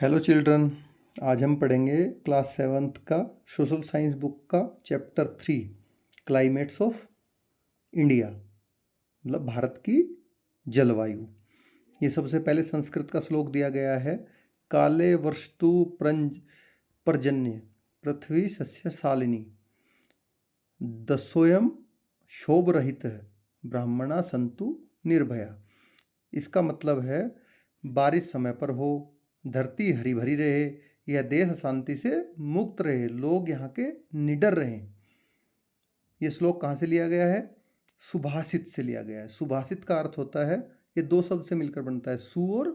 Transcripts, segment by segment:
Hello children. आज हम पढ़ेंगे क्लास 7th का सोशल साइंस बुक का चैप्टर 3 क्लाइमेट्स ऑफ इंडिया, मतलब भारत की जलवायु। ये सबसे पहले संस्कृत का श्लोक दिया गया है। काले वर्षतु पर्जन्य पृथ्वी सस्य शालिनी दस्योयम शोभ रहित ब्राह्मणा संतु निर्भया। इसका मतलब है बारिश समय पर हो, धरती हरी भरी रहे, यह देश शांति से मुक्त रहे, लोग यहाँ के निडर रहें। ये श्लोक कहाँ से लिया गया है? सुभाषित से लिया गया है। सुभाषित का अर्थ होता है, ये दो शब्द से मिलकर बनता है, सु और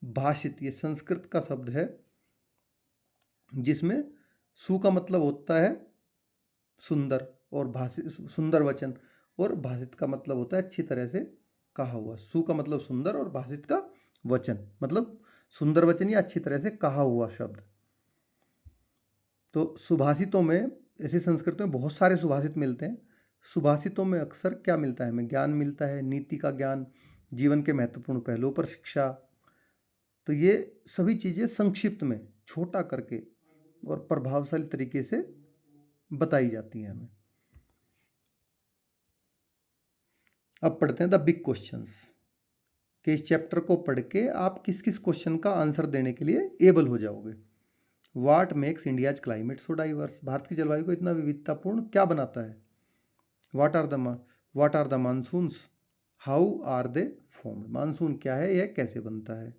भाषित। ये संस्कृत का शब्द है जिसमें सु का मतलब होता है सुंदर और भाषित सुंदर वचन, और भाषित का मतलब होता है अच्छी तरह से कहा हुआ। सु का मतलब सुंदर और भाषित का वचन मतलब सुंदर वचन या अच्छी तरह से कहा हुआ शब्द। तो सुभाषितों में, ऐसे संस्कृत में बहुत सारे सुभाषित मिलते हैं। सुभाषितों में अक्सर क्या मिलता है? हमें ज्ञान मिलता है, नीति का ज्ञान, जीवन के महत्वपूर्ण पहलुओं पर शिक्षा। तो ये सभी चीज़ें संक्षिप्त में छोटा करके और प्रभावशाली तरीके से बताई जाती हैं हमें। अब पढ़ते हैं द बिग क्वेश्चंस, कि इस चैप्टर को पढ़ के आप किस किस क्वेश्चन का आंसर देने के लिए एबल हो जाओगे। What makes India's climate so diverse? Bharat की जलवायु को इतना विविधतापूर्ण क्या बनाता है? What are the monsoons? How are they formed? Monsoon क्या है, यह कैसे बनता है?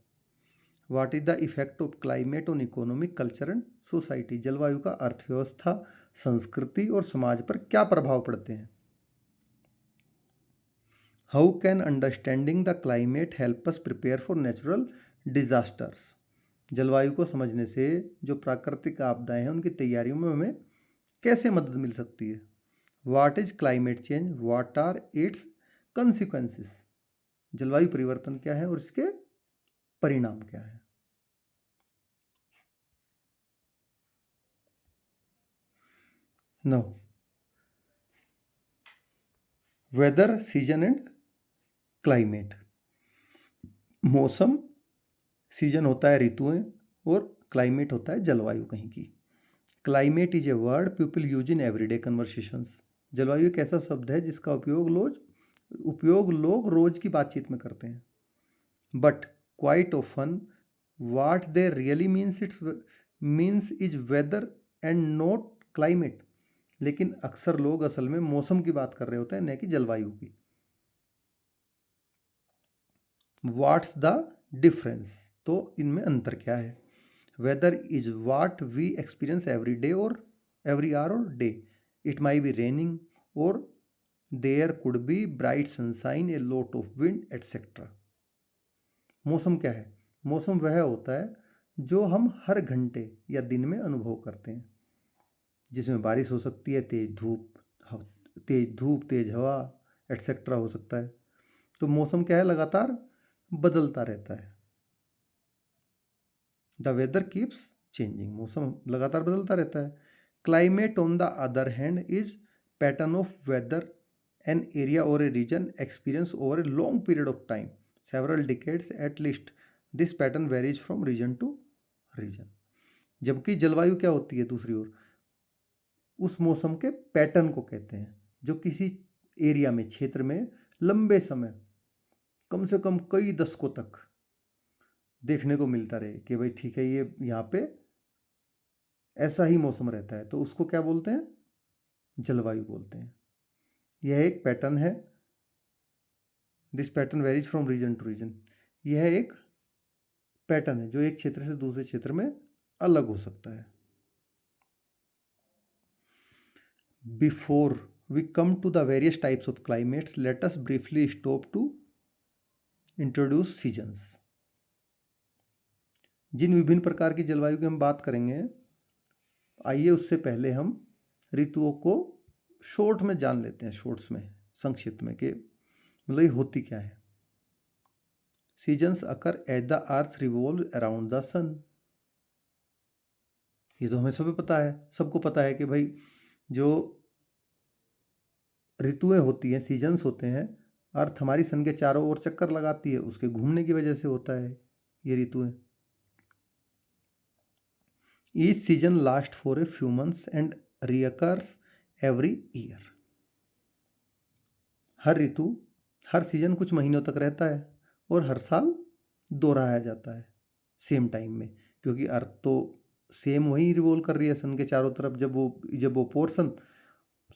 What is the effect of climate on economic, culture and society? जलवायु का अर्थव्यवस्था, संस्कृति और समाज पर क्या प्रभाव पड़ते हैं? How can understanding the climate help us prepare for natural disasters? जलवायु को समझने से जो प्राकृतिक आपदाएं हैं उनकी तैयारियों में हमें कैसे मदद मिल सकती है? What is climate change? What are its consequences? जलवायु परिवर्तन क्या है और इसके परिणाम क्या है? No, weather, season and climate. मौसम, सीजन होता है ऋतुएं, और क्लाइमेट होता है जलवायु कहीं की। Climate is a word people use in everyday conversations. जलवायु एक ऐसा शब्द है जिसका उपयोग लोग रोज की बातचीत में करते हैं। But quite often what they really means is weather and not climate. लेकिन अक्सर लोग असल में मौसम की बात कर रहे होते हैं, न कि जलवायु की। What's the difference? तो इनमें अंतर क्या है? Weather is what we experience every day और एवरी आवर और day. It may be raining और there could be bright sunshine, a lot of wind etcetera. मौसम क्या है? मौसम वह होता है जो हम हर घंटे या दिन में अनुभव करते हैं, जिसमें बारिश हो सकती है, तेज धूप, तेज हवा एटसेट्रा हो सकता है। तो मौसम क्या है? लगातार बदलता रहता है। द वेदर कीप्स चेंजिंग, मौसम लगातार बदलता रहता है। Climate on the other hand is pattern of weather an area और a region experience over a long period of time, several decades at least. This pattern varies from region to region. जबकि जलवायु क्या होती है दूसरी ओर? उस मौसम के पैटर्न को कहते हैं जो किसी एरिया में, क्षेत्र में लंबे समय, कम से कम कई दशकों तक देखने को मिलता रहे कि भाई ठीक है, ये यहाँ पे ऐसा ही मौसम रहता है, तो उसको क्या बोलते हैं? जलवायु बोलते हैं। यह एक पैटर्न है। This pattern varies from region to region. यह एक पैटर्न है जो एक क्षेत्र से दूसरे क्षेत्र में अलग हो सकता है। Before we come to the various types of climates, let us briefly stop to introduce seasons. जिन विभिन्न प्रकार की जलवायु की हम बात करेंगे, आइए उससे पहले हम ऋतुओं को शॉर्ट में जान लेते हैं, शॉर्ट्स में, संक्षिप्त में, कि मतलब ये होती क्या है। Seasons occur as the earth revolve around the sun. ये तो हमें सबको पता है, सबको पता है कि भाई जो ऋतुएं होती हैं, सीजन्स होते हैं, अर्थ हमारी सन के चारों ओर चक्कर लगाती है, उसके घूमने की वजह से होता है ये ऋतुएं। Each season last for a few months and recurs every year. हर ऋतु, हर सीजन कुछ महीनों तक रहता है और हर साल दोहराया जाता है सेम टाइम में, क्योंकि अर्थ तो सेम वही रिवॉल्व कर रही है सन के चारों तरफ। जब वो पोर्शन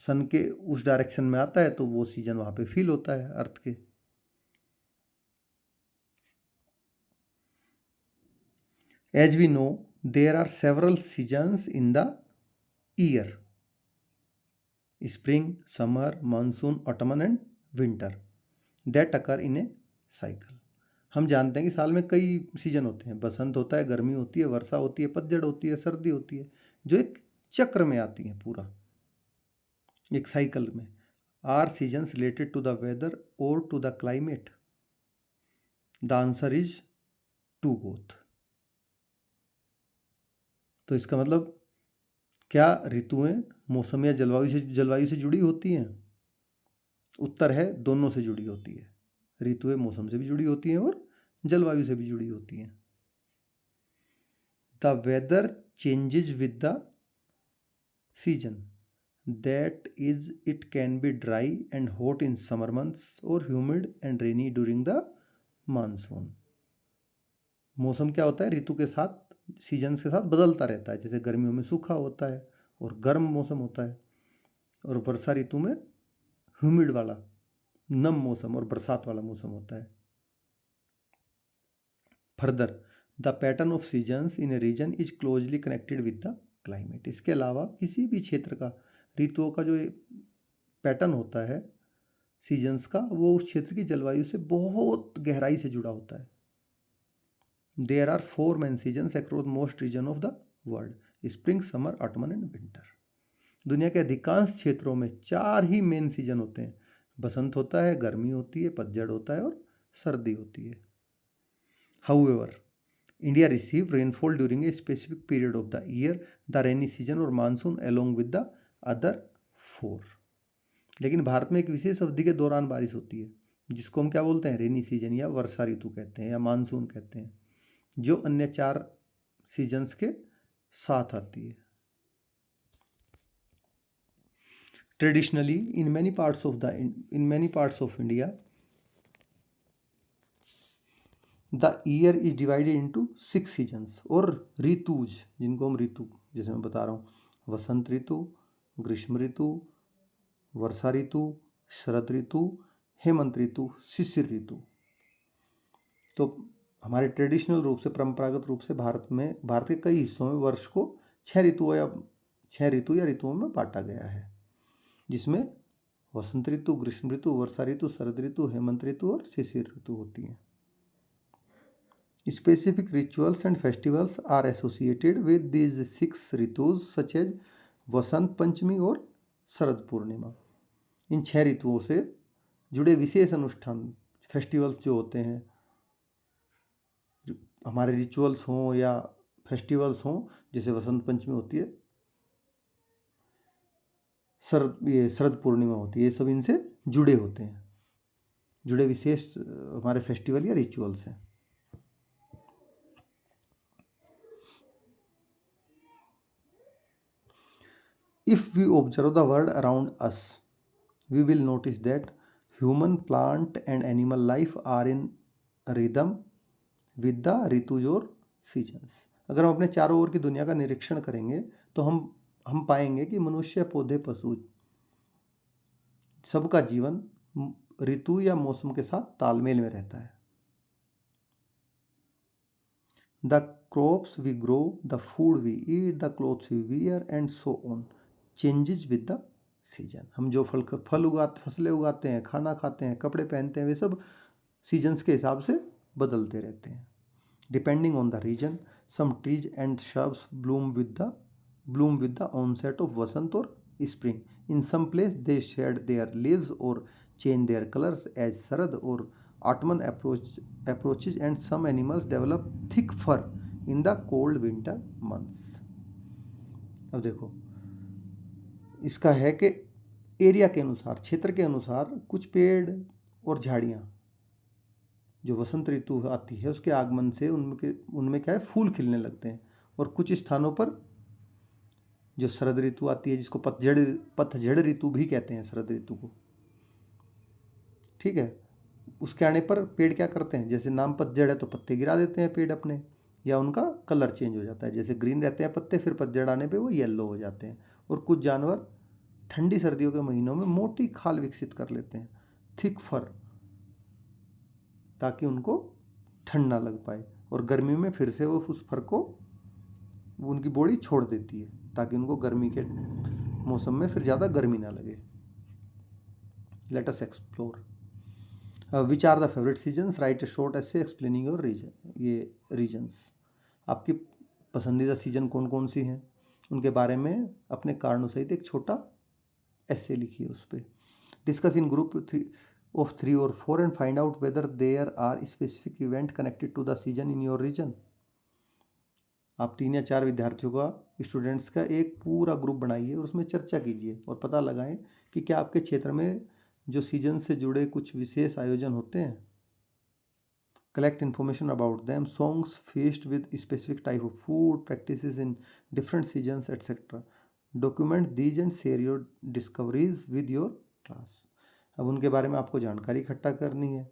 सन के उस डायरेक्शन में आता है तो वो सीजन वहाँ पे फील होता है अर्थ के। As we know there are several seasons in the year, spring, summer, monsoon, autumn and winter that occur in a cycle. हम जानते हैं कि साल में कई सीजन होते हैं, बसंत होता है, गर्मी होती है, वर्षा होती है, पतझड़ होती है, सर्दी होती है, जो एक चक्र में आती हैं पूरा एक साइकिल में। Are seasons related to the weather और to the climate? The answer is to both. तो इसका मतलब क्या ऋतुएं मौसम या जलवायु से जुड़ी होती हैं? उत्तर है दोनों से जुड़ी होती है। ऋतुएं मौसम से भी जुड़ी होती हैं और जलवायु से भी जुड़ी होती हैं। The weather changes with the season, that is it can be dry and hot in summer months और humid and rainy during the monsoon. मौसम क्या होता है? ऋतु के साथ, सीजन्स के साथ बदलता रहता है। जैसे गर्मियों में सूखा होता है और गर्म मौसम होता है, और वर्षा ऋतु में ह्यूमिड वाला नम मौसम और बरसात वाला मौसम होता है। Further, the pattern of seasons in a region is closely connected with the climate. इसके अलावा किसी भी क्षेत्र का ऋतुओं का जो पैटर्न होता है सीजन्स का, वो उस क्षेत्र की जलवायु से बहुत गहराई से जुड़ा होता है। There are 4 main seasons across most region of the world, spring, summer, autumn and winter. दुनिया के अधिकांश क्षेत्रों में 4 ही मेन सीजन होते हैं। बसंत होता है, गर्मी होती है, पतझड़ होता है और सर्दी होती है। However, India receive rainfall during a specific period of the year, the rainy season और monsoon along with the other 4। लेकिन भारत में एक विशेष अवधि के दौरान बारिश होती है, जिसको हम क्या बोलते हैं? रेनी सीजन या वर्षा ऋतु कहते हैं या मानसून कहते हैं, जो अन्य 4 सीजन्स के साथ आती है। Traditionally in many parts of India the year is divided into 6 seasons और ऋतुज, जिनको हम ऋतु, जैसे मैं बता रहा हूँ, वसंत ऋतु, ग्रीष्म ऋतु, वर्षा ऋतु, शरद ऋतु, हेमंत ऋतु, शिशिर ऋतु। तो हमारे ट्रेडिशनल रूप से, परंपरागत रूप से भारत के कई हिस्सों में वर्ष को 6 ऋतु या ऋतुओं में बांटा गया है, जिसमें वसंत ऋतु, ग्रीष्म ऋतु, वर्षा ऋतु, शरद ऋतु, हेमंत ऋतु और शिशिर ऋतु होती हैं। Specific rituals and festivals are associated with these 6 Rituj such as Vasant Panchami और शरद पूर्णिमा। इन 6 ऋतुओं से जुड़े विशेष अनुष्ठान, फेस्टिवल्स जो होते हैं, हमारे रिचुअल्स हों या फेस्टिवल्स हों, जैसे वसंत पंचमी होती है, शरद पूर्णिमा होती है, ये सब इनसे जुड़े होते हैं, जुड़े विशेष हमारे फेस्टिवल या रिचुअल्स हैं। If we observe the world around us, we will notice that human, plant and animal life are in rhythm with the Rituj और सीजन्स। अगर हम अपने चारों ओर की दुनिया का निरीक्षण करेंगे तो हम पाएंगे कि मनुष्य, पौधे, पशु, सबका जीवन ऋतु या मौसम के साथ तालमेल में रहता है। The crops we grow, the food we eat, the clothes we wear and so on changes with the season। हम जो फसलें उगाते हैं, खाना खाते हैं, कपड़े पहनते हैं, वे सब सीजन्स के हिसाब से बदलते रहते हैं। Depending on the region, some trees and shrubs bloom with the onset of वसंत और spring. In some place they shed their leaves or change their colors as शरद और autumn approaches and some animals develop thick fur in the cold winter months। अब देखो, इसका है कि area के अनुसार, क्षेत्र के अनुसार, कुछ पेड़ और झाड़ियाँ जो वसंत ऋतु आती है उसके आगमन से उनमें क्या है, फूल खिलने लगते हैं और कुछ स्थानों पर जो शरद ऋतु आती है, जिसको पतझड़ ऋतु भी कहते हैं, शरद ऋतु को, ठीक है, उसके आने पर पेड़ क्या करते हैं, जैसे नाम पतझड़ है तो पत्ते गिरा देते हैं पेड़ अपने, या उनका कलर चेंज हो जाता है, जैसे ग्रीन रहते हैं पत्ते, फिर पतझड़ आने पे वो येलो हो जाते हैं। और कुछ जानवर ठंडी सर्दियों के महीनों में मोटी खाल विकसित कर लेते हैं, थिक फर, ताकि उनको ठंड ना लग पाए, और गर्मी में फिर से वो उस फर को वो उनकी बॉडी छोड़ देती है, ताकि उनको गर्मी के मौसम में फिर ज़्यादा गर्मी ना लगे। Let us explore which are the favourite seasons, write a short essay explaining your reasons. आपकी पसंदीदा सीजन कौन कौन सी हैं, उनके बारे में अपने कारणों सहित एक छोटा ऐसे लिखिए उस पर। Discuss in group of 3 or 4 and find out whether there are specific event connected to the season in your region। आप 3 या 4 विद्यार्थियों का, स्टूडेंट्स का एक पूरा ग्रुप बनाइए और उसमें चर्चा कीजिए और पता लगाएं कि क्या आपके क्षेत्र में जो सीजन से जुड़े कुछ विशेष आयोजन होते हैं। Collect information about them, songs, feast with specific type of food, practices in different seasons, etc. Document these and share your discoveries with your class। अब उनके बारे में आपको जानकारी इकट्ठा करनी है।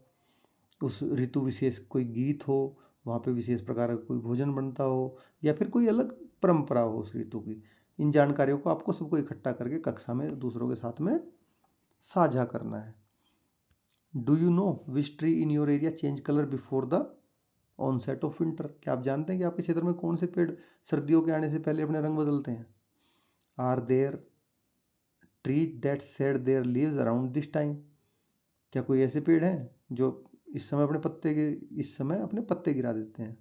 उस ऋतु विशेष कोई गीत हो, वहाँ पे विशेष प्रकार का कोई भोजन बनता हो, या फिर कोई अलग परंपरा हो उस ऋतु की। इन जानकारियों को आपको सबको इकट्ठा करके कक्षा में दूसरों के साथ में साझा करना है। Do you know which tree in your area change colour before the onset of winter. क्या आप जानते हैं कि आपके क्षेत्र में कौन से पेड़ सर्दियों के आने से पहले अपने रंग बदलते हैं। Are there trees that shed their leaves around this time. क्या कोई ऐसे पेड़ हैं जो इस समय अपने पत्ते गिरा देते हैं।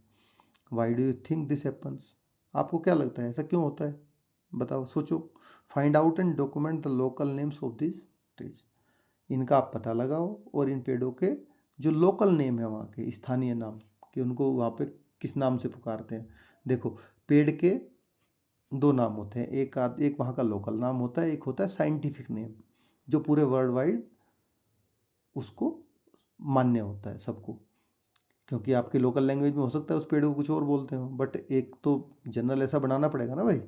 Y do you think this happens. आपको क्या लगता है ऐसा क्यों होता है, बताओ, सोचो। Find out and document the local names of this trees. इनका आप पता लगाओ और इन पेड़ों के जो लोकल नेम है, वहाँ के स्थानीय नाम, कि उनको वहाँ पे किस नाम से पुकारते हैं। देखो, पेड़ के 2 नाम होते हैं, एक वहाँ का लोकल नाम होता है, एक होता है साइंटिफिक नेम, जो पूरे वर्ल्ड वाइड उसको मान्य होता है सबको। क्योंकि आपके लोकल लैंग्वेज में हो सकता है उस पेड़ को कुछ और बोलते हो, बट एक तो जनरल ऐसा बनाना पड़ेगा ना भाई,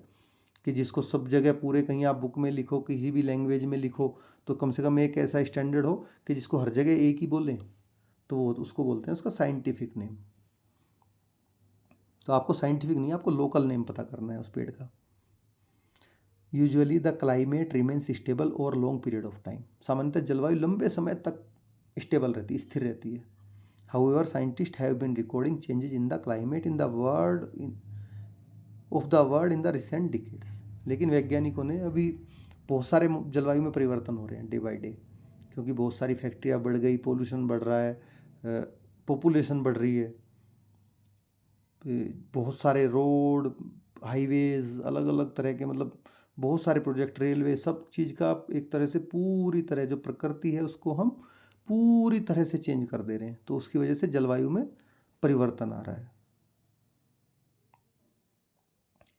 कि जिसको सब जगह पूरे, कहीं आप बुक में लिखो, किसी भी लैंग्वेज में लिखो, तो कम से कम एक ऐसा स्टैंडर्ड हो कि जिसको हर जगह एक ही बोलें, तो वो उसको बोलते हैं उसका साइंटिफिक नेम। तो आपको साइंटिफिक नहीं, आपको लोकल नेम पता करना है उस पेड़ का। Usually the climate remains stable over long period of time. सामान्यतः जलवायु लंबे समय तक स्टेबल रहती है, स्थिर रहती है। However, scientists have been recording changes in the climate in the world in the recent decades। लेकिन वैज्ञानिकों ने अभी बहुत सारे जलवायु में परिवर्तन हो रहे हैं डे बाय डे, क्योंकि बहुत सारी फैक्ट्रियाँ बढ़ गई, पोल्यूशन बढ़ रहा है, पॉपुलेशन बढ़ रही है, बहुत सारे रोड, हाईवेज, अलग अलग तरह के, मतलब बहुत सारे प्रोजेक्ट, रेलवे, सब चीज़ का एक तरह से पूरी तरह जो प्रकृति है उसको हम पूरी तरह से चेंज कर दे रहे हैं। तो उसकी वजह से जलवायु में परिवर्तन आ रहा है।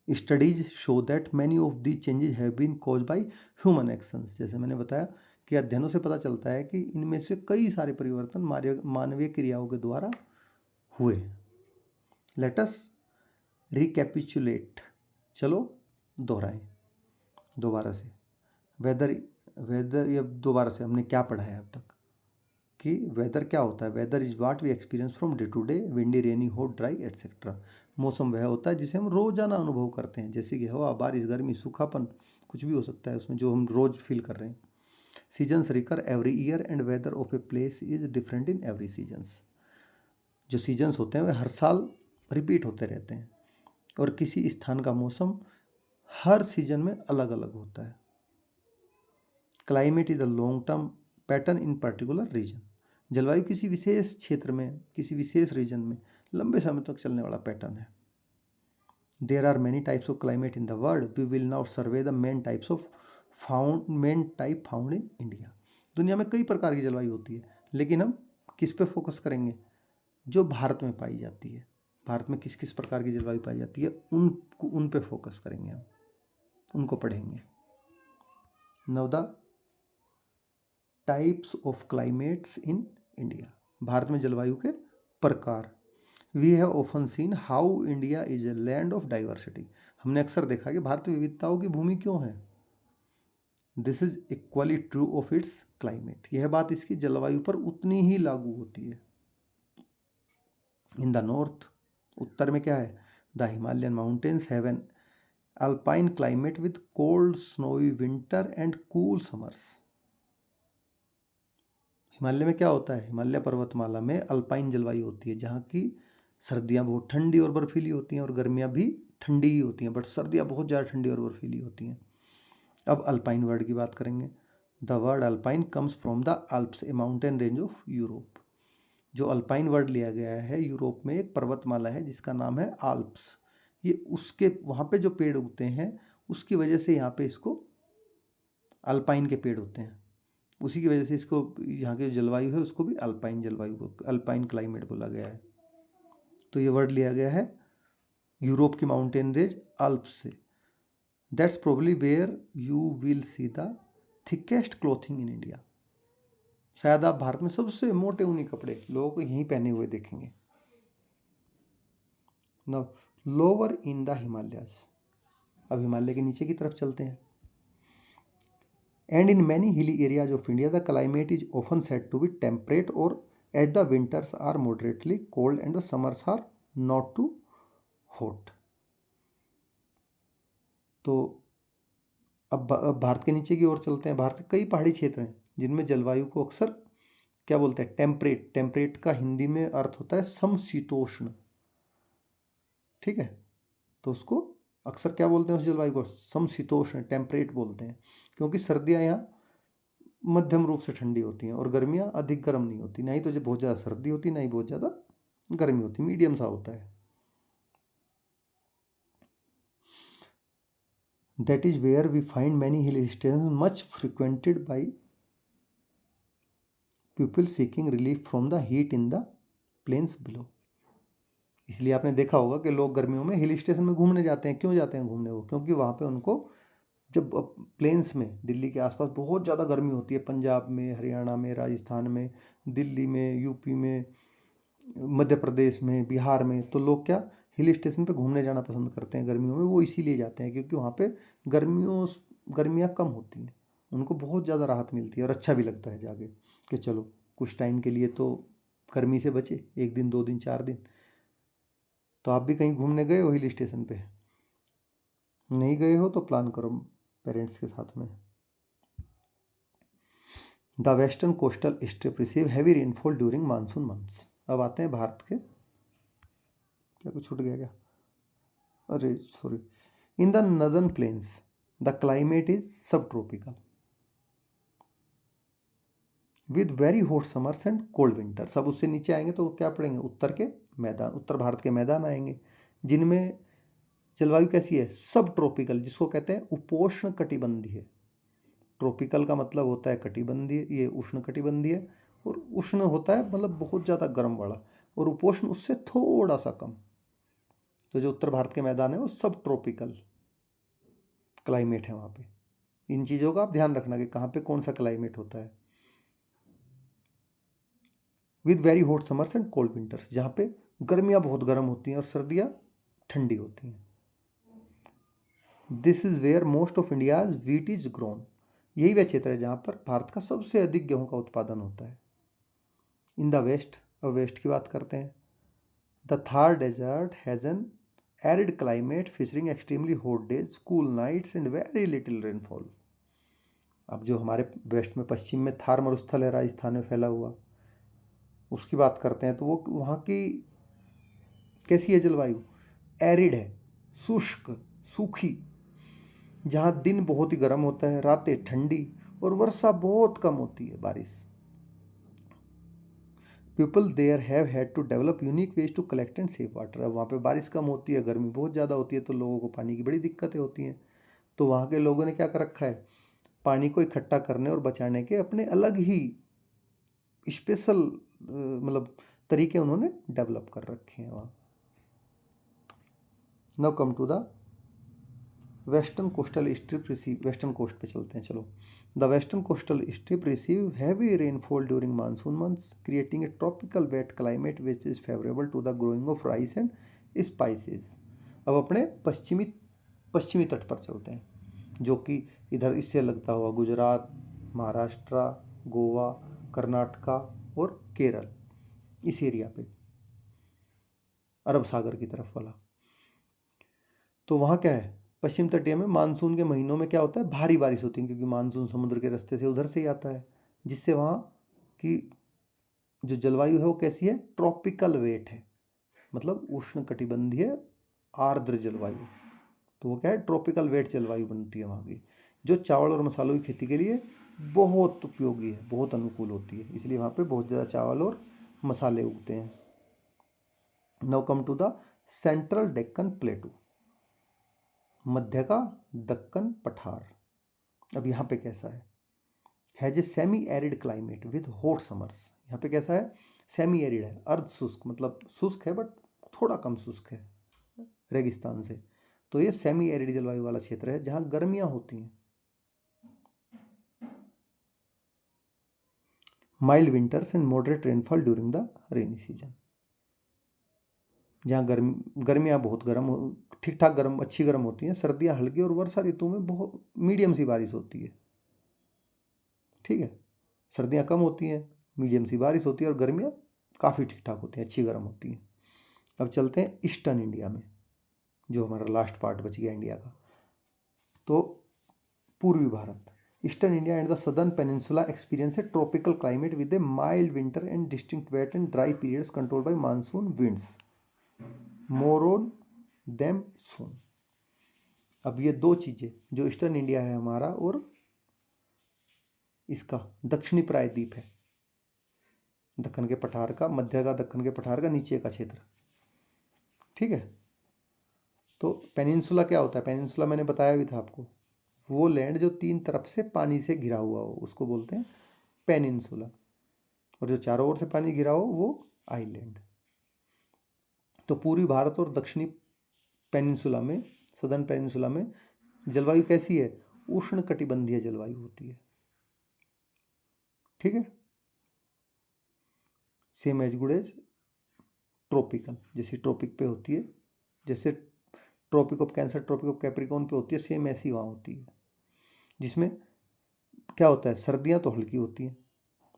Studies show that many of the changes have been cause by human actions. जैसे मैंने बताया कि अध्ययनों से पता चलता है कि इनमें से कई सारे परिवर्तन मानवीय क्रियाओं के द्वारा हुए हैं। लेट अस रिकैपिचुलेट। चलो दोहराएं दोबारा से। वेदर या दोबारा से हमने क्या पढ़ा है अब तक, कि वेदर क्या होता है। Weather is what we experience from day to day, windy, rainy, hot, dry, etcetera. मौसम वह होता है जिसे हम रोजाना अनुभव करते हैं, जैसे कि हवा, बारिश, गर्मी, सूखापन, कुछ भी हो सकता है उसमें जो हम रोज फील कर रहे हैं। Seasons recur every year and weather of a place is different in every seasons. जो सीजन्स होते हैं वे हर साल रिपीट होते रहते हैं, और किसी स्थान का मौसम हर सीजन में अलग अलग होता है। Climate is the long term pattern in particular region. जलवायु किसी विशेष क्षेत्र में, किसी विशेष रीजन में लंबे समय तक चलने वाला पैटर्न है। There are many types of climate in the world, we will now survey the main type found in India. दुनिया में कई प्रकार की जलवायु होती है, लेकिन हम किस पे फोकस करेंगे, जो भारत में पाई जाती है। भारत में किस किस प्रकार की जलवायु पाई जाती है, उन पे फोकस करेंगे हम, उनको पढ़ेंगे। Now the types of climates in India. Bharat में जलवायु के प्रकार। We have often seen how India is a land of diversity. हमने अक्सर देखा कि भारत विविधताओं की भूमि क्यों है। This is equally true of its climate. यह बात इसकी जलवायु पर उतनी ही लागू होती है। इन द नॉर्थ, उत्तर में क्या है, the Himalayan mountains have an alpine climate with cold snowy winter and cool summers. Himalaya में क्या होता है, हिमालय पर्वतमाला में अल्पाइन जलवायु होती है, जहाँ की सर्दियाँ बहुत ठंडी और बर्फीली होती हैं और गर्मियाँ भी ठंडी ही होती हैं, बट सर्दियाँ बहुत ज़्यादा ठंडी और बर्फीली होती हैं। अब अल्पाइन वर्ड की बात करेंगे। The word alpine comes from the Alps, A mountain range of Europe. जो अल्पाइन वर्ड लिया गया है, यूरोप में एक पर्वतमाला है जिसका नाम है आल्प्स। ये उसके वहाँ पे जो पेड़ उगते हैं उसकी वजह से यहाँ पे इसको अल्पाइन के पेड़ होते हैं, उसी की वजह से इसको यहाँ की जलवायु है उसको भी अल्पाइन जलवायु, अल्पाइन क्लाइमेट बोला गया है। तो ये वर्ड लिया गया है यूरोप की माउंटेन रेंज अल्प्स से। That's probably where you will see the thickest clothing in India. शायद आप भारत में सबसे मोटे ऊनी कपड़े लोगों को यहीं पहने हुए देखेंगे। Now lower in the Himalayas, अब हिमालय के नीचे की तरफ चलते हैं। And in many hilly areas of India the climate is often said to be temperate और as the winters are moderately cold and the summers are not too hot. तो अब भारत के नीचे की ओर चलते हैं। भारत के कई पहाड़ी क्षेत्र हैं जिनमें जलवायु को अक्सर क्या बोलते हैं, टेम्परेट। टेम्परेट का हिंदी में अर्थ होता है समशीतोष्ण, ठीक है। तो उसको अक्सर क्या बोलते हैं उस जलवायु को, समशीतोष्ण, टेम्परेट बोलते हैं, क्योंकि सर्दियाँ यहाँ मध्यम रूप से ठंडी होती हैं और गर्मियाँ अधिक गर्म नहीं होती, नहीं तो जब बहुत ज़्यादा सर्दी होती, नहीं बहुत ज़्यादा गर्मी होती, मीडियम सा होता है। That is where we find many hill station much frequented by people seeking relief from the heat in the plains below. इसलिए आपने देखा होगा कि लोग गर्मियों में हिल स्टेशन में घूमने जाते हैं। क्यों जाते हैं घूमने वो, क्योंकि वहाँ पे उनको जब प्लेन्स में, दिल्ली के आसपास बहुत ज़्यादा गर्मी होती है, पंजाब में, हरियाणा में, राजस्थान में, दिल्ली में, यूपी में, मध्य प्रदेश में, बिहार में, तो लोग क्या हिल स्टेशन पे घूमने जाना पसंद करते हैं गर्मियों में। वो इसीलिए जाते हैं क्योंकि वहाँ पे गर्मियाँ कम होती हैं, उनको बहुत ज़्यादा राहत मिलती है और अच्छा भी लगता है जाके कि चलो कुछ टाइम के लिए तो गर्मी से बचे, 1 दिन 2 दिन 4 दिन। तो आप भी कहीं घूमने गए हो हिल स्टेशन पे? नहीं गए हो तो प्लान करो पेरेंट्स के साथ में। The western coastal strip receive heavy rainfall during monsoon months. अब आते हैं भारत के, क्या कुछ छूट गया क्या, अरे sorry. In the northern plains the climate is subtropical with very hot summers and cold winters. अब उससे नीचे आएंगे तो क्या पड़ेंगे, उत्तर के मैदान, उत्तर भारत के मैदान आएंगे जिनमें जलवायु कैसी है, सब ट्रॉपिकल, जिसको कहते हैं उपोष्ण कटिबंधीय। ट्रॉपिकल का मतलब होता है कटिबंधीय, ये उष्ण कटिबंधीय, और उष्ण होता है मतलब बहुत ज़्यादा गर्म वाला, और उपोष्ण उससे थोड़ा सा कम। तो जो उत्तर भारत के मैदान है वो सब ट्रॉपिकल क्लाइमेट है वहाँ पे। इन चीज़ों का आप ध्यान रखना कि कहाँ पे कौन सा क्लाइमेट होता है। With very hot summers and cold winters, जहाँ पे गर्मियाँ बहुत गर्म होती हैं और सर्दियाँ ठंडी होती हैं। This is where most of India's wheat is grown. यही वह क्षेत्र है जहाँ पर भारत का सबसे अधिक गेहूँ का उत्पादन होता है। इन द वेस्ट, अब वेस्ट की बात करते हैं। The Thar desert has an arid climate featuring extremely hot days, cool nights and very little rainfall. अब जो हमारे वेस्ट में, पश्चिम में थार मरुस्थल है राजस्थान में फैला हुआ, उसकी बात करते हैं तो वो वहाँ की कैसी है जलवायु, एरिड है, शुष्क, सूखी, जहाँ दिन बहुत ही गर्म होता है, रातें ठंडी, और वर्षा बहुत कम होती है, बारिश। People there have had to develop unique ways to collect and save water. अब वहाँ पे बारिश कम होती है, गर्मी बहुत ज़्यादा होती है, तो लोगों को पानी की बड़ी दिक्कतें होती हैं। तो वहाँ के लोगों ने क्या कर रखा है, पानी को इकट्ठा करने और बचाने के अपने अलग ही स्पेशल मतलब तरीके उन्होंने डेवलप कर रखे हैं वहाँ। Now come to the western coastal strip receive, western coast पे चलते हैं चलो। The western coastal strip receive heavy rainfall during monsoon months creating a tropical wet climate which is favourable to the growing of rice and spices. अब अपने पश्चिमी तट पर चलते हैं, जो कि इधर इससे लगता हुआ गुजरात, महाराष्ट्र, गोवा, कर्नाटका और केरल, इस एरिया पे अरब सागर की तरफ वाला। तो वहाँ क्या है, पश्चिम तटीय में मानसून के महीनों में क्या होता है, भारी बारिश होती है, क्योंकि मानसून समुद्र के रास्ते से उधर से ही आता है, जिससे वहाँ की जो जलवायु है वो कैसी है, ट्रॉपिकल वेट है, मतलब उष्णकटिबंधीय आर्द्र जलवायु। तो वो क्या है, ट्रॉपिकल वेट जलवायु बनती है वहाँ की, जो चावल और मसालों की खेती के लिए बहुत उपयोगी है, बहुत अनुकूल होती है, इसलिए वहाँ पे बहुत ज़्यादा चावल और मसाले उगते हैं। Now come to the central Deccan plateau, मध्य का दक्कन पठार। अब यहाँ पे कैसा है जे semi arid climate with hot summers. यहाँ पे कैसा है, सेमी एरिड है, अर्ध शुष्क, मतलब शुष्क है बट थोड़ा कम शुष्क है रेगिस्तान से। तो ये सेमी एरिड जलवायु वाला क्षेत्र है जहाँ गर्मियाँ होती हैं। Mild winters and moderate rainfall during the rainy season, जहाँ गर्मियाँ बहुत गर्म, ठीक ठाक गर्म, अच्छी गर्म होती हैं, सर्दियाँ हल्की, और वर्षा ऋतु में बहुत मीडियम सी बारिश होती है। ठीक है, सर्दियाँ कम होती हैं, मीडियम सी बारिश होती है, और गर्मियाँ काफ़ी ठीक ठाक होती हैं, अच्छी गर्म होती हैं। अब चलते हैं ईस्टर्न इंडिया में, जो हमारा लास्ट पार्ट बच गया इंडिया का। तो पूर्वी Bharat, eastern India and the southern peninsula experience a tropical climate with a mild winter and distinct wet and dry periods controlled by monsoon winds, more on them soon. अब ये दो चीज़ें, जो ईस्टर्न इंडिया है हमारा और इसका दक्षिणी प्रायद्वीप है, दक्कन के पठार का, मध्य का दक्कन के पठार का नीचे का क्षेत्र। ठीक है, तो पेनिनसुला क्या होता है, पेनिनसुला मैंने बताया भी था आपको, वो लैंड जो तीन तरफ से पानी से घिरा हुआ हो उसको बोलते हैं पेनिनसुला, और जो चारों ओर से पानी घिरा हो वो आइलैंड। तो पूर्वी भारत और दक्षिणी पेनिनसुला में, सदर्न पेनिनसुला में जलवायु कैसी है, उष्ण कटिबंधीय जलवायु होती है। ठीक है, same as good as tropical, जैसे ट्रॉपिक पे होती है, जैसे tropic of Cancer, tropic of Capricorn पे होती है, सेम ऐसी वहाँ होती है, जिसमें क्या होता है, सर्दियाँ तो हल्की होती हैं,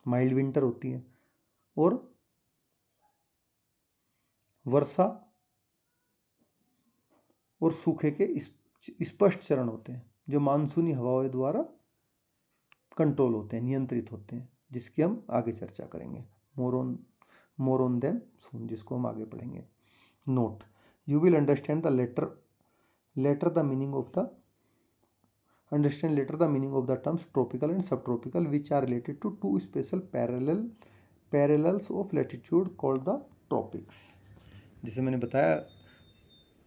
माइल्ड विंटर होती हैं, और वर्षा और सूखे के स्पष्ट चरण होते हैं, जो मानसूनी हवाओं द्वारा कंट्रोल होते हैं, नियंत्रित होते हैं, जिसकी हम आगे चर्चा करेंगे, मोर ऑन देम सून, जिसको हम आगे पढ़ेंगे। Note, you will understand the later the meaning of the understand later the meaning of the terms tropical and subtropical, which are related to two special parallels of latitude called the tropics। जैसे मैंने बताया,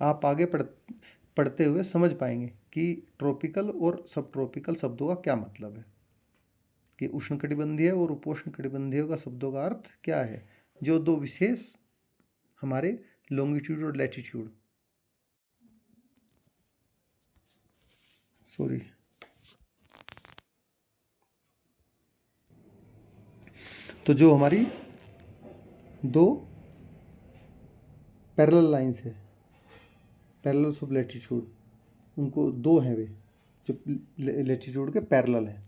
आप आगे पढ़ते हुए समझ पाएंगे कि ट्रॉपिकल और सब ट्रॉपिकल शब्दों का क्या मतलब है, कि उष्णकटिबंधीय और उपोष्णकटिबंधीय का शब्दों का अर्थ क्या है, जो दो विशेष हमारे लॉन्गिट्यूड और लैटिट्यूड, तो जो हमारी दो पैरेलल लाइंस है, पैरेलल्स ऑफ लैटिट्यूड, उनको दो हैं वे, जो लैटिट्यूड के पैरेलल हैं,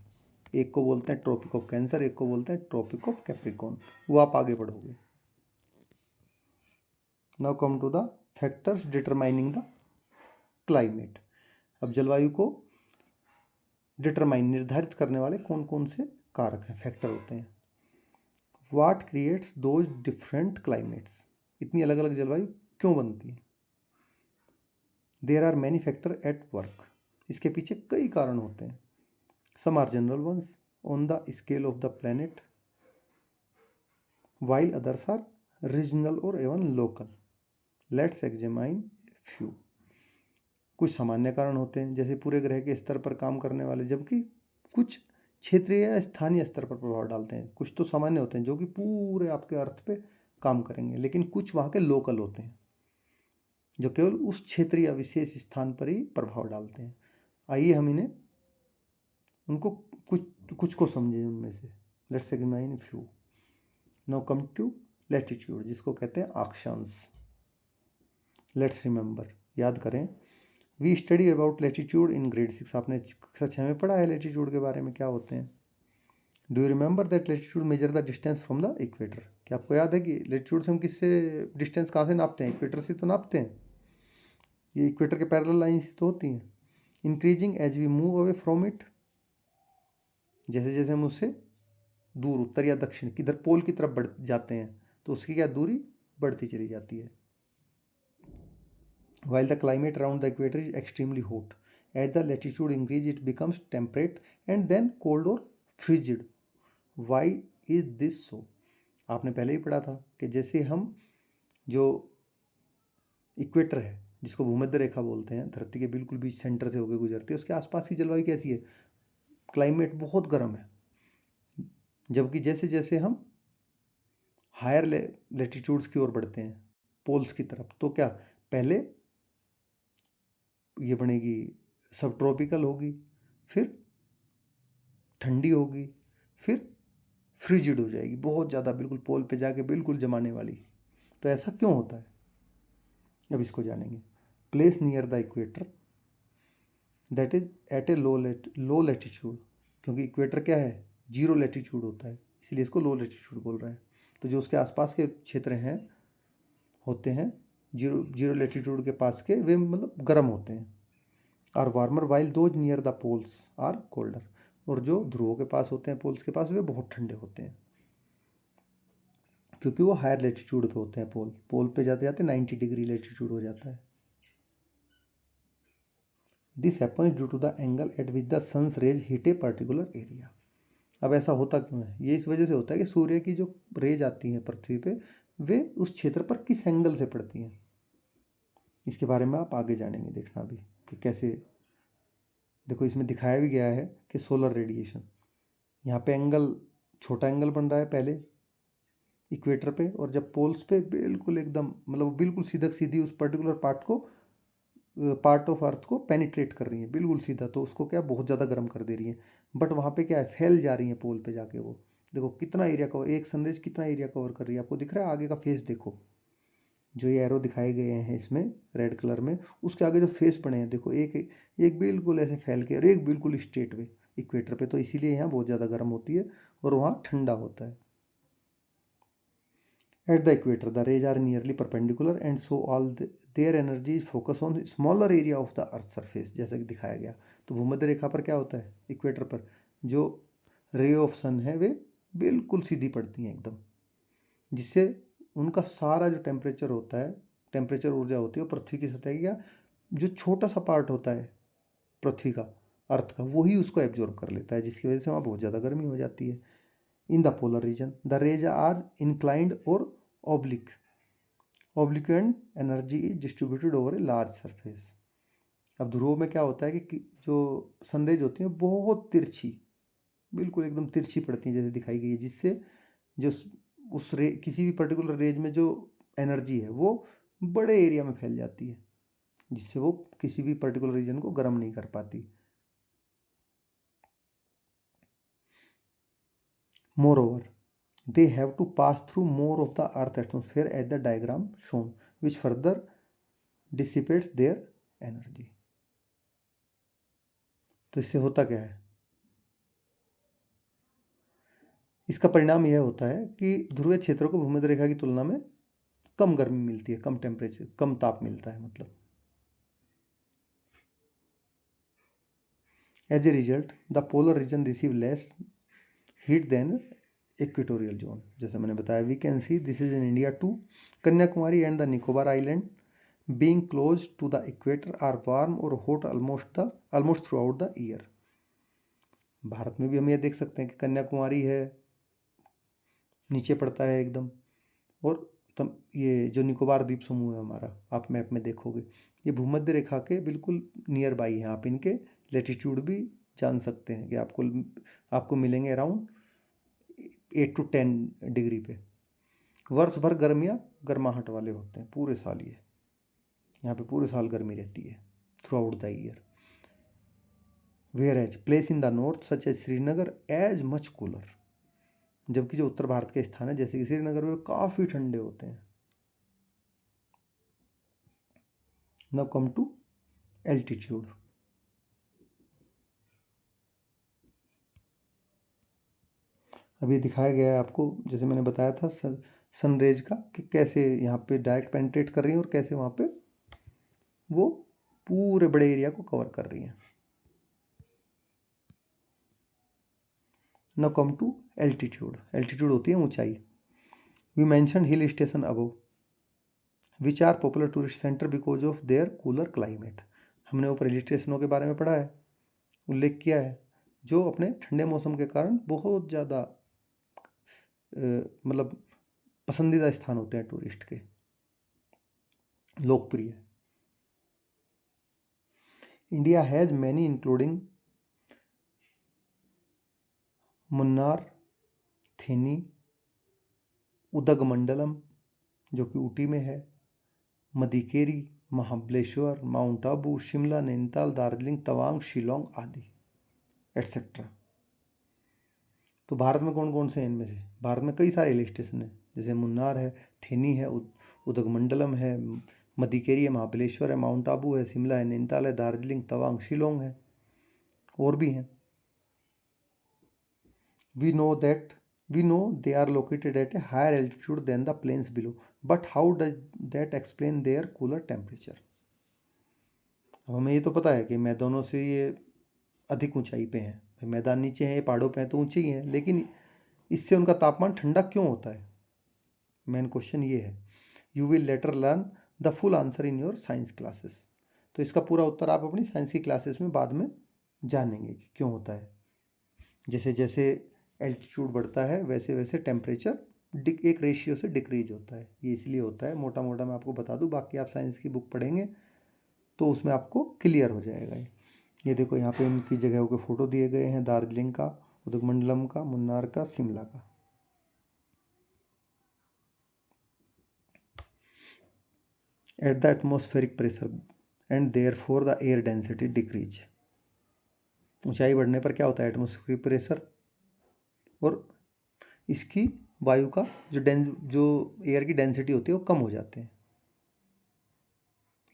एक को बोलते हैं ट्रॉपिक ऑफ कैंसर, एक को बोलते हैं ट्रॉपिक ऑफ कैप्रिकॉर्न, वो आप आगे पढ़ोगे। Now come to the factors determining the climate. अब जलवायु को निर्धारित करने वाले कौन कौन से कारक हैं, फैक्टर होते हैं। What creates those different climates, इतनी अलग अलग जलवायु क्यों बनती है। There are many factor at work, इसके पीछे कई कारण होते हैं। Some are general ones on the scale of the planet, while others are regional और एवं लोकल। Let's examine few. कुछ सामान्य कारण होते हैं, जैसे पूरे ग्रह के स्तर पर काम करने वाले, जबकि कुछ क्षेत्रीय या स्थानीय स्तर पर प्रभाव डालते हैं। कुछ तो सामान्य होते हैं जो कि पूरे आपके अर्थ पे काम करेंगे, लेकिन कुछ वहाँ के लोकल होते हैं जो केवल उस क्षेत्र या विशेष स्थान पर ही प्रभाव डालते हैं। आइए हम इन्हें उनको कुछ को समझें उनमें से। Let's examine few. Now come to latitude, जिसको कहते हैं अक्षांश। लेट्स रिमेंबर, याद करें, we study about latitude in grade 6। आपने कक्षा 6 में पढ़ा है लैटिट्यूड के बारे में, क्या होते हैं। Do you remember that latitude measure the distance from the equator. क्या आपको याद है कि लैटिट्यूड से हम किससे डिस्टेंस कहाँ से नापते हैं? इक्वेटर से तो नापते हैं। ये इक्वेटर के पैरेलल लाइन से तो होती हैं। Increasing as we move away from it, जैसे जैसे हम उससे दूर उत्तर या दक्षिण किधर पोल की तरफ बढ़ जाते हैं तो उसकी क्या दूरी बढ़ती चली जाती है। While the climate around the equator is extremely hot, as the latitude increases, it becomes temperate and then cold or frigid. Why is this so? आपने पहले ही पढ़ा था कि जैसे हम जो इक्वेटर है, जिसको भूमध्य रेखा बोलते हैं, धरती के बिल्कुल बीच सेंटर से होकर गुजरती है, उसके आसपास की जलवायु कैसी है? क्लाइमेट बहुत गर्म है। जबकि जैसे जैसे हम हायर लेटीट्यूड्स की ओर बढ़ते हैं, पोल्स की तरफ, तो क्या पहले ये बनेगी सब ट्रॉपिकल होगी, फिर ठंडी होगी, फिर फ्रिजिड हो जाएगी, बहुत ज़्यादा बिल्कुल पोल पे जाके बिल्कुल जमाने वाली। तो ऐसा क्यों होता है, अब इसको जानेंगे। Place near the equator that is at a low latitude, क्योंकि इक्वेटर क्या है? जीरो लैटिट्यूड होता है, इसलिए इसको लो लैटिट्यूड बोल रहे हैं। तो जो उसके आसपास के क्षेत्र हैं होते हैं जीरो लैटिट्यूड के पास के, वे मतलब गर्म होते हैं। Are warmer while those near the poles are colder, और जो ध्रुवों के पास होते हैं, पोल्स के पास, वे बहुत ठंडे होते हैं, क्योंकि वो हायर लेटीट्यूड पे होते हैं। पोल पे जाते जाते 90 डिग्री लेटीट्यूड हो जाता है। This happens due to the angle at which the sun's rays hit a particular area. अब ऐसा होता क्यों है? ये इस वजह से होता है कि सूर्य की जो रेज आती हैं पृथ्वी पे, वे उस क्षेत्र पर किस एंगल से पड़ती हैं। इसके बारे में आप आगे जानेंगे, देखना भी कि कैसे। देखो, इसमें दिखाया भी गया है कि सोलर रेडिएशन, यहाँ पे एंगल, छोटा एंगल बन रहा है पहले इक्वेटर पे, और जब पोल्स पे बिल्कुल एकदम मतलब बिल्कुल सीधा सीधी उस पर्टिकुलर पार्ट ऑफ अर्थ को पेनिट्रेट कर रही है बिल्कुल सीधा, तो उसको क्या बहुत ज़्यादा गर्म कर दे रही है। बट वहाँ पे क्या है, फैल जा रही है पोल पे जाके। वो देखो कितना एरिया कवर, एक सनरेज कितना एरिया कवर कर रही है, आपको दिख रहा है? आगे का फेस देखो, जो ये एरो दिखाए गए हैं इसमें रेड कलर में, उसके आगे जो फेस बने हैं देखो, एक एक बिल्कुल ऐसे फैल के और एक बिल्कुल स्ट्रेट वे इक्वेटर पे। तो इसीलिए यहाँ बहुत ज़्यादा गर्म होती है और वहाँ ठंडा होता है। At the equator, the rays are nearly perpendicular and so their energy is focused on smaller area of the earth surface, जैसा कि दिखाया गया। तो भूमध्य रेखा पर क्या होता है? इक्वेटर पर जो रे ऑफ सन है वे बिल्कुल सीधी पड़ती हैं एकदम, जिससे उनका सारा जो टेम्परेचर होता है, टेम्परेचर ऊर्जा होती है, वो पृथ्वी की सतह का जो छोटा सा पार्ट होता है पृथ्वी का, अर्थ का, वही उसको एब्जॉर्ब कर लेता है, जिसकी वजह से वहाँ बहुत ज़्यादा गर्मी हो जाती है। In the polar region, the rays are inclined or oblique. Obliquant energy is distributed over a large surface. अब ध्रुवों में क्या होता है कि जो सनरेज होती हैं बहुत तिरछी, बिल्कुल एकदम तिरछी पड़ती हैं, जैसे दिखाई गई है, जिससे जो किसी भी पर्टिकुलर रेंज में जो एनर्जी है वो बड़े एरिया में फैल जाती है, जिससे वो किसी भी पर्टिकुलर रीजन को गर्म नहीं कर पाती। Moreover, they have to pass through more of the earth atmosphere as the diagram shown, which further dissipates their energy. तो इससे होता क्या है? इसका परिणाम यह होता है कि ध्रुवीय क्षेत्रों को भूमध्य रेखा की तुलना में कम गर्मी मिलती है, कम टेम्परेचर, कम ताप मिलता है मतलब। As a result the polar region receive less heat than equatorial zone. जैसे मैंने बताया, we can see this is in India too. Kanyakumari and the Nicobar island being close to the equator are warm or hot almost throughout the year. Bharat में भी हम ये देख सकते हैं कि कन्याकुमारी है, नीचे पड़ता है एकदम, और तब ये जो निकोबार द्वीप समूह है हमारा, आप मैप में देखोगे, ये भूमध्य रेखा के बिल्कुल नियर बाई है। आप इनके लेटीट्यूड भी जान सकते हैं कि आपको मिलेंगे अराउंड 8 to 10 डिग्री पे। वर्ष भर गर्मियाँ गर्माहट वाले होते हैं पूरे साल, ये यहाँ पे पूरे साल गर्मी रहती है throughout the year. Whereas places in the north such as Srinagar as much cooler, जबकि जो उत्तर भारत के स्थान है जैसे कि श्रीनगर में काफ़ी ठंडे होते हैं। Now come to altitude. अभी दिखाया गया है आपको, जैसे मैंने बताया था सनरेज का कि कैसे यहाँ पे डायरेक्ट पेनिट्रेट कर रही हैं और कैसे वहाँ पे वो पूरे बड़े एरिया को कवर कर रही हैं। Now come to altitude. Altitude होती है ऊंचाई। We mention hill station above which are popular tourist centre because of their cooler climate. हमने ऊपर हिल स्टेशनों के बारे में पढ़ा है, उल्लेख किया है, जो अपने ठंडे मौसम के कारण बहुत ज़्यादा मतलब पसंदीदा स्थान होते हैं टूरिस्ट के, लोकप्रिय। India has many including Munnar, Theni, Udhagamandalam जो कि ऊटी में है, मदिकेरी, महाबलेश्वर, माउंट आबू, शिमला, नैनीताल, दार्जिलिंग, तवांग, शिलोंग आदि एटसेट्रा। तो भारत में कौन कौन से हैं इनमें से? भारत में कई सारे हिल स्टेशन हैं, जैसे मुन्नार है, थेनी है, उदगमंडलम है, मदिकेरी है, महाबलेश्वर है, माउंट आबू है, शिमला है, नैनीताल है, दार्जिलिंग, तवांग, शिलोंग है, और भी हैं। We know they are located at a higher altitude than the plains below, but how does that explain their cooler temperature? अब हमें ये तो पता है कि मैदानों से ये अधिक ऊंचाई पे हैं, मैदान नीचे हैं, ये पहाड़ों पे हैं तो ऊंचे ही हैं, लेकिन इससे उनका तापमान ठंडा क्यों होता है? मेन क्वेश्चन ये है। You will later learn the full answer in your science classes. तो इसका पूरा उत्तर आप अपनी साइंस की क्लासेस में बाद में जानेंगे कि क्यों होता है। जैसे जैसे एल्टीट्यूड बढ़ता है वैसे वैसे टेम्परेचर एक रेशियो से डिक्रीज होता है। ये इसलिए होता है, मोटा मोटा मैं आपको बता दूं, बाकी आप साइंस की बुक पढ़ेंगे तो उसमें आपको क्लियर हो जाएगा। ये देखो यहाँ पे इनकी जगहों के फ़ोटो दिए गए हैं, दार्जिलिंग का, उदगमंडलम का, मुन्नार का, शिमला का। At the atmospheric pressure and therefore the air density decrease. ऊंचाई बढ़ने पर क्या होता है? एटमॉस्फेरिक प्रेशर और इसकी वायु का जो एयर की डेंसिटी होती है वो कम हो जाते हैं।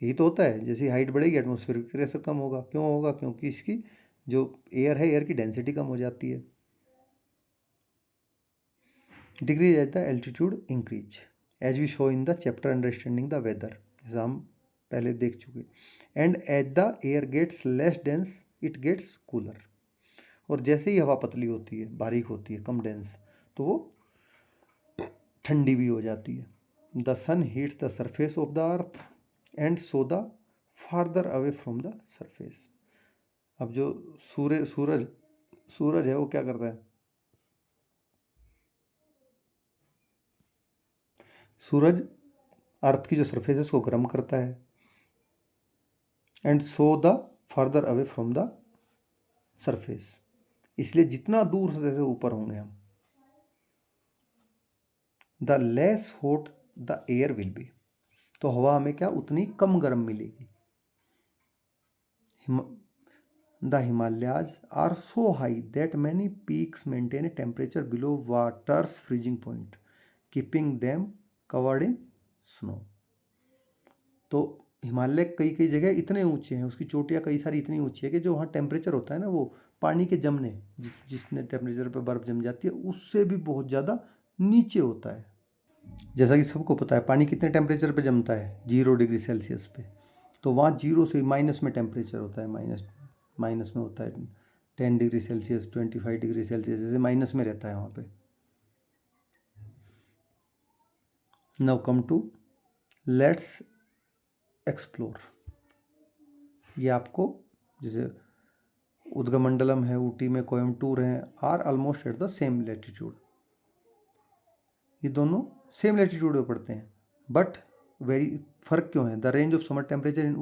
यही तो होता है, जैसे हाइट बढ़ेगी एटमॉस्फेरिक प्रेशर कम होगा। क्यों होगा? क्योंकि इसकी जो एयर है, एयर की डेंसिटी कम हो जाती है। Decrease at the altitude increase as we show in the chapter understanding the weather, जैसा हम पहले देख चुके। And as the air gets less dense it gets cooler. और जैसे ही हवा पतली होती है, बारीक होती है, कम डेंस, तो वो ठंडी भी हो जाती है। The sun heats the surface of the earth and so the farther away from the surface. अब जो सूरज है वो क्या करता है? सूरज अर्थ की जो सरफेस है उसको गर्म करता है, and so the further away from the surface. इसलिए जितना दूर से ऊपर होंगे हम, the less hot the air will be, तो हवा हमें क्या उतनी कम गर्म मिलेगी। The Himalayas are so high that many peaks maintain a temperature below water's freezing point keeping them covered in snow. तो हिमालय कई कई जगह इतने ऊंचे हैं, उसकी चोटियाँ कई सारी इतनी ऊंची है कि जो वहाँ टेम्परेचर होता है ना, वो पानी के जमने जितने टेम्परेचर पे बर्फ़ जम जाती है उससे भी बहुत ज़्यादा नीचे होता है। जैसा कि सबको पता है पानी कितने टेम्परेचर पे जमता है? 0 डिग्री सेल्सियस पे। तो वहाँ 0 से माइनस में टेम्परेचर होता है, माइनस में होता है 10 डिग्री सेल्सियस, 25 डिग्री सेल्सियस, जैसे माइनस में रहता है वहाँ पे। Now come to let's explore. ये आपको जैसे उदगमंडलम है, ऊटी में कोयम्बटूर हैं, are almost at the same latitude. ये दोनों सेम लेटीट्यूड पे पड़ते हैं, बट वेरी फ़र्क क्यों है? The range of summer temperature in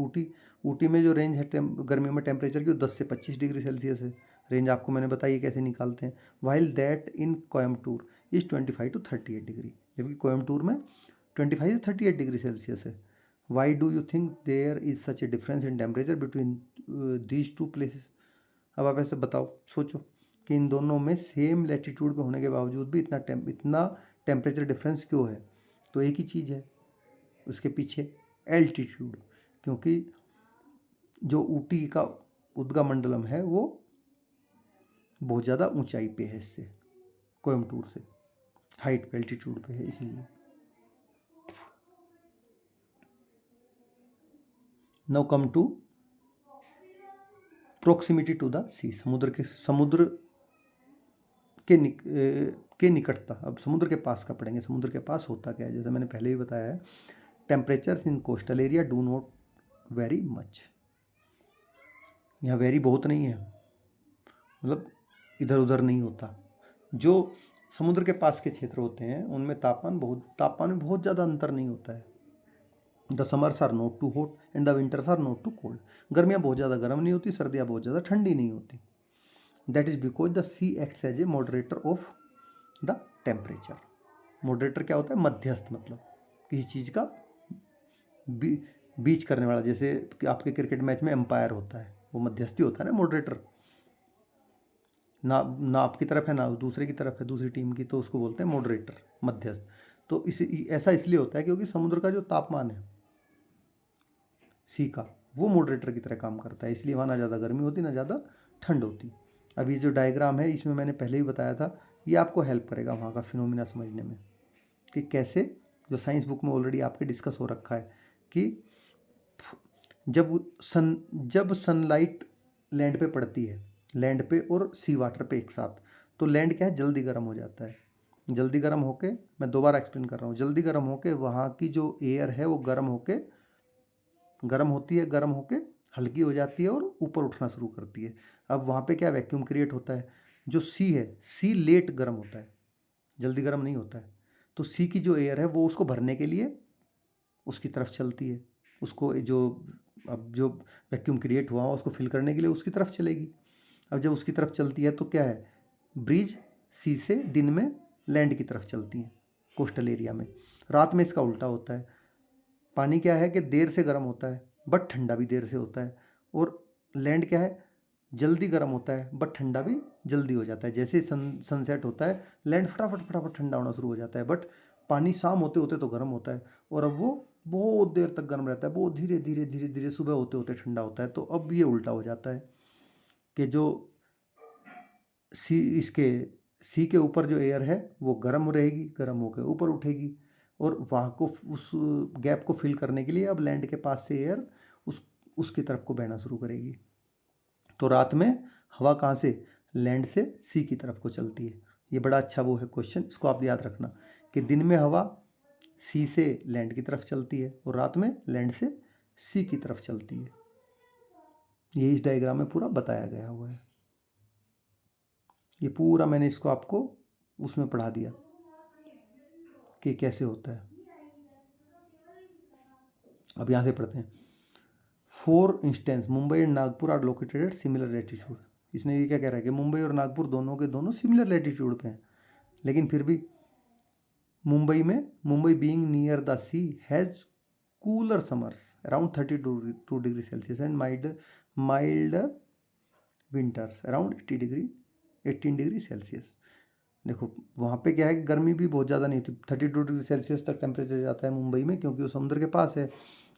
Ooty में जो रेंज है गर्मियों में टेम्परेचर की, वो 10 से 25 डिग्री सेल्सियस है। रेंज आपको मैंने बताई है कैसे निकालते हैं। While that in Coimbatore is 25 to 38 degree, जबकि कोयम्बटूर में 25 से 38 डिग्री सेल्सियस है। Why do you think there is such a difference in temperature between these two places? अब आप ऐसे बताओ, सोचो कि इन दोनों में सेम लैटिट्यूड पे होने के बावजूद भी इतना टेम्परेचर डिफरेंस क्यों है? तो एक ही चीज़ है उसके पीछे, एल्टीट्यूड। क्योंकि जो ऊटी का उद्गमंडलम है वो बहुत ज़्यादा ऊंचाई पे है इससे, कोयम्बटूर से हाइट पे, एल्टीट्यूड पे है इसलिए। Now come to proximity to the sea, समुद्र के निकटता। अब समुद्र के पास का पढ़ेंगे। समुद्र के पास होता क्या है? जैसे मैंने पहले ही बताया है, temperatures in coastal area do not very much. यहाँ वेरी बहुत नहीं है, मतलब इधर उधर नहीं होता। जो समुद्र के पास के क्षेत्र होते हैं उनमें तापमान में बहुत ज़्यादा अंतर नहीं होता है। The summers are not too hot and the winters are not too cold. गर्मियाँ बहुत ज़्यादा गर्म नहीं होती, सर्दियाँ बहुत ज़्यादा ठंडी नहीं होती। That is because the sea acts as a moderator of the temperature. Moderator क्या होता है? मध्यस्थ, मतलब किसी चीज़ का बीच करने वाला। जैसे कि आपके क्रिकेट मैच में एम्पायर होता है, वो मध्यस्थी होता है ना, मॉडरेटर। ना आपकी तरफ है ना दूसरे की तरफ है, दूसरी टीम की, तो उसको बोलते हैं मॉडरेटर, मध्यस्थ। तो ऐसा इसलिए होता है क्योंकि समुद्र का जो तापमान है सी का, वो मॉडरेटर की तरह काम करता है, इसलिए वहाँ ना ज़्यादा गर्मी होती ना ज़्यादा ठंड होती। अब ये जो डायग्राम है इसमें मैंने पहले ही बताया था, ये आपको हेल्प करेगा वहाँ का फिनोमिना समझने में कि कैसे, जो साइंस बुक में ऑलरेडी आपके डिस्कस हो रखा है कि जब सनलाइट लैंड पे पड़ती है, लैंड पे और सी वाटर पे एक साथ, तो लैंड क्या है? जल्दी गर्म हो जाता है। जल्दी गर्म होके, मैं दोबारा एक्सप्लेन कर रहा हूँ, जल्दी गर्म होके वहाँ की जो एयर है वो गर्म होके हल्की हो जाती है और ऊपर उठना शुरू करती है। अब वहाँ पे क्या वैक्यूम क्रिएट होता है। जो सी है, सी लेट गर्म होता है, जल्दी गर्म नहीं होता है। तो सी की जो एयर है वो उसको भरने के लिए उसकी तरफ चलती है, उसको जो वैक्यूम क्रिएट हुआ उसको फिल करने के लिए उसकी तरफ चलेगी। अब जब उसकी तरफ चलती है तो क्या है? ब्रीज सी से दिन में लैंड की तरफ चलती है कोस्टल एरिया में। रात में इसका उल्टा होता है। पानी क्या है कि देर से गर्म होता है बट ठंडा भी देर से होता है, और लैंड क्या है? जल्दी गर्म होता है बट ठंडा भी जल्दी हो जाता है। जैसे ही सनसेट होता है, लैंड फटाफट फटाफट ठंडा होना शुरू हो जाता है, बट पानी शाम होते होते तो गर्म होता है, और अब वो बहुत देर तक गर्म रहता है, बहुत धीरे धीरे धीरे धीरे सुबह होते होते ठंडा होता है। तो अब ये उल्टा हो जाता है कि जो सी के ऊपर जो एयर है वो गर्म रहेगी, गर्म होकर ऊपर उठेगी, और वहाँ को उस गैप को फिल करने के लिए अब लैंड के पास से एयर उसकी तरफ को बहना शुरू करेगी। तो रात में हवा कहाँ से? लैंड से सी की तरफ को चलती है। ये बड़ा अच्छा वो है क्वेश्चन, इसको आप याद रखना कि दिन में हवा सी से लैंड की तरफ चलती है और रात में लैंड से सी की तरफ चलती है। ये इस डायग्राम में पूरा बताया गया हुआ है। ये पूरा मैंने इसको आपको उसमें पढ़ा दिया कि कैसे होता है। अब यहाँ से पढ़ते हैं। For instance Mumbai and Nagpur are located at similar latitude. इसने ये क्या कह रहा है कि मुंबई और नागपुर दोनों के दोनों सिमिलर लैटिट्यूड पे हैं, लेकिन फिर भी Mumbai being near the sea has cooler summers around 32 degree Celsius and milder winters around 18 degree Celsius. देखो वहाँ पे क्या है कि गर्मी भी बहुत ज़्यादा नहीं होती, 32 डिग्री सेल्सियस तक टेम्परेचर जाता है मुंबई में, क्योंकि वो समुद्र के पास है,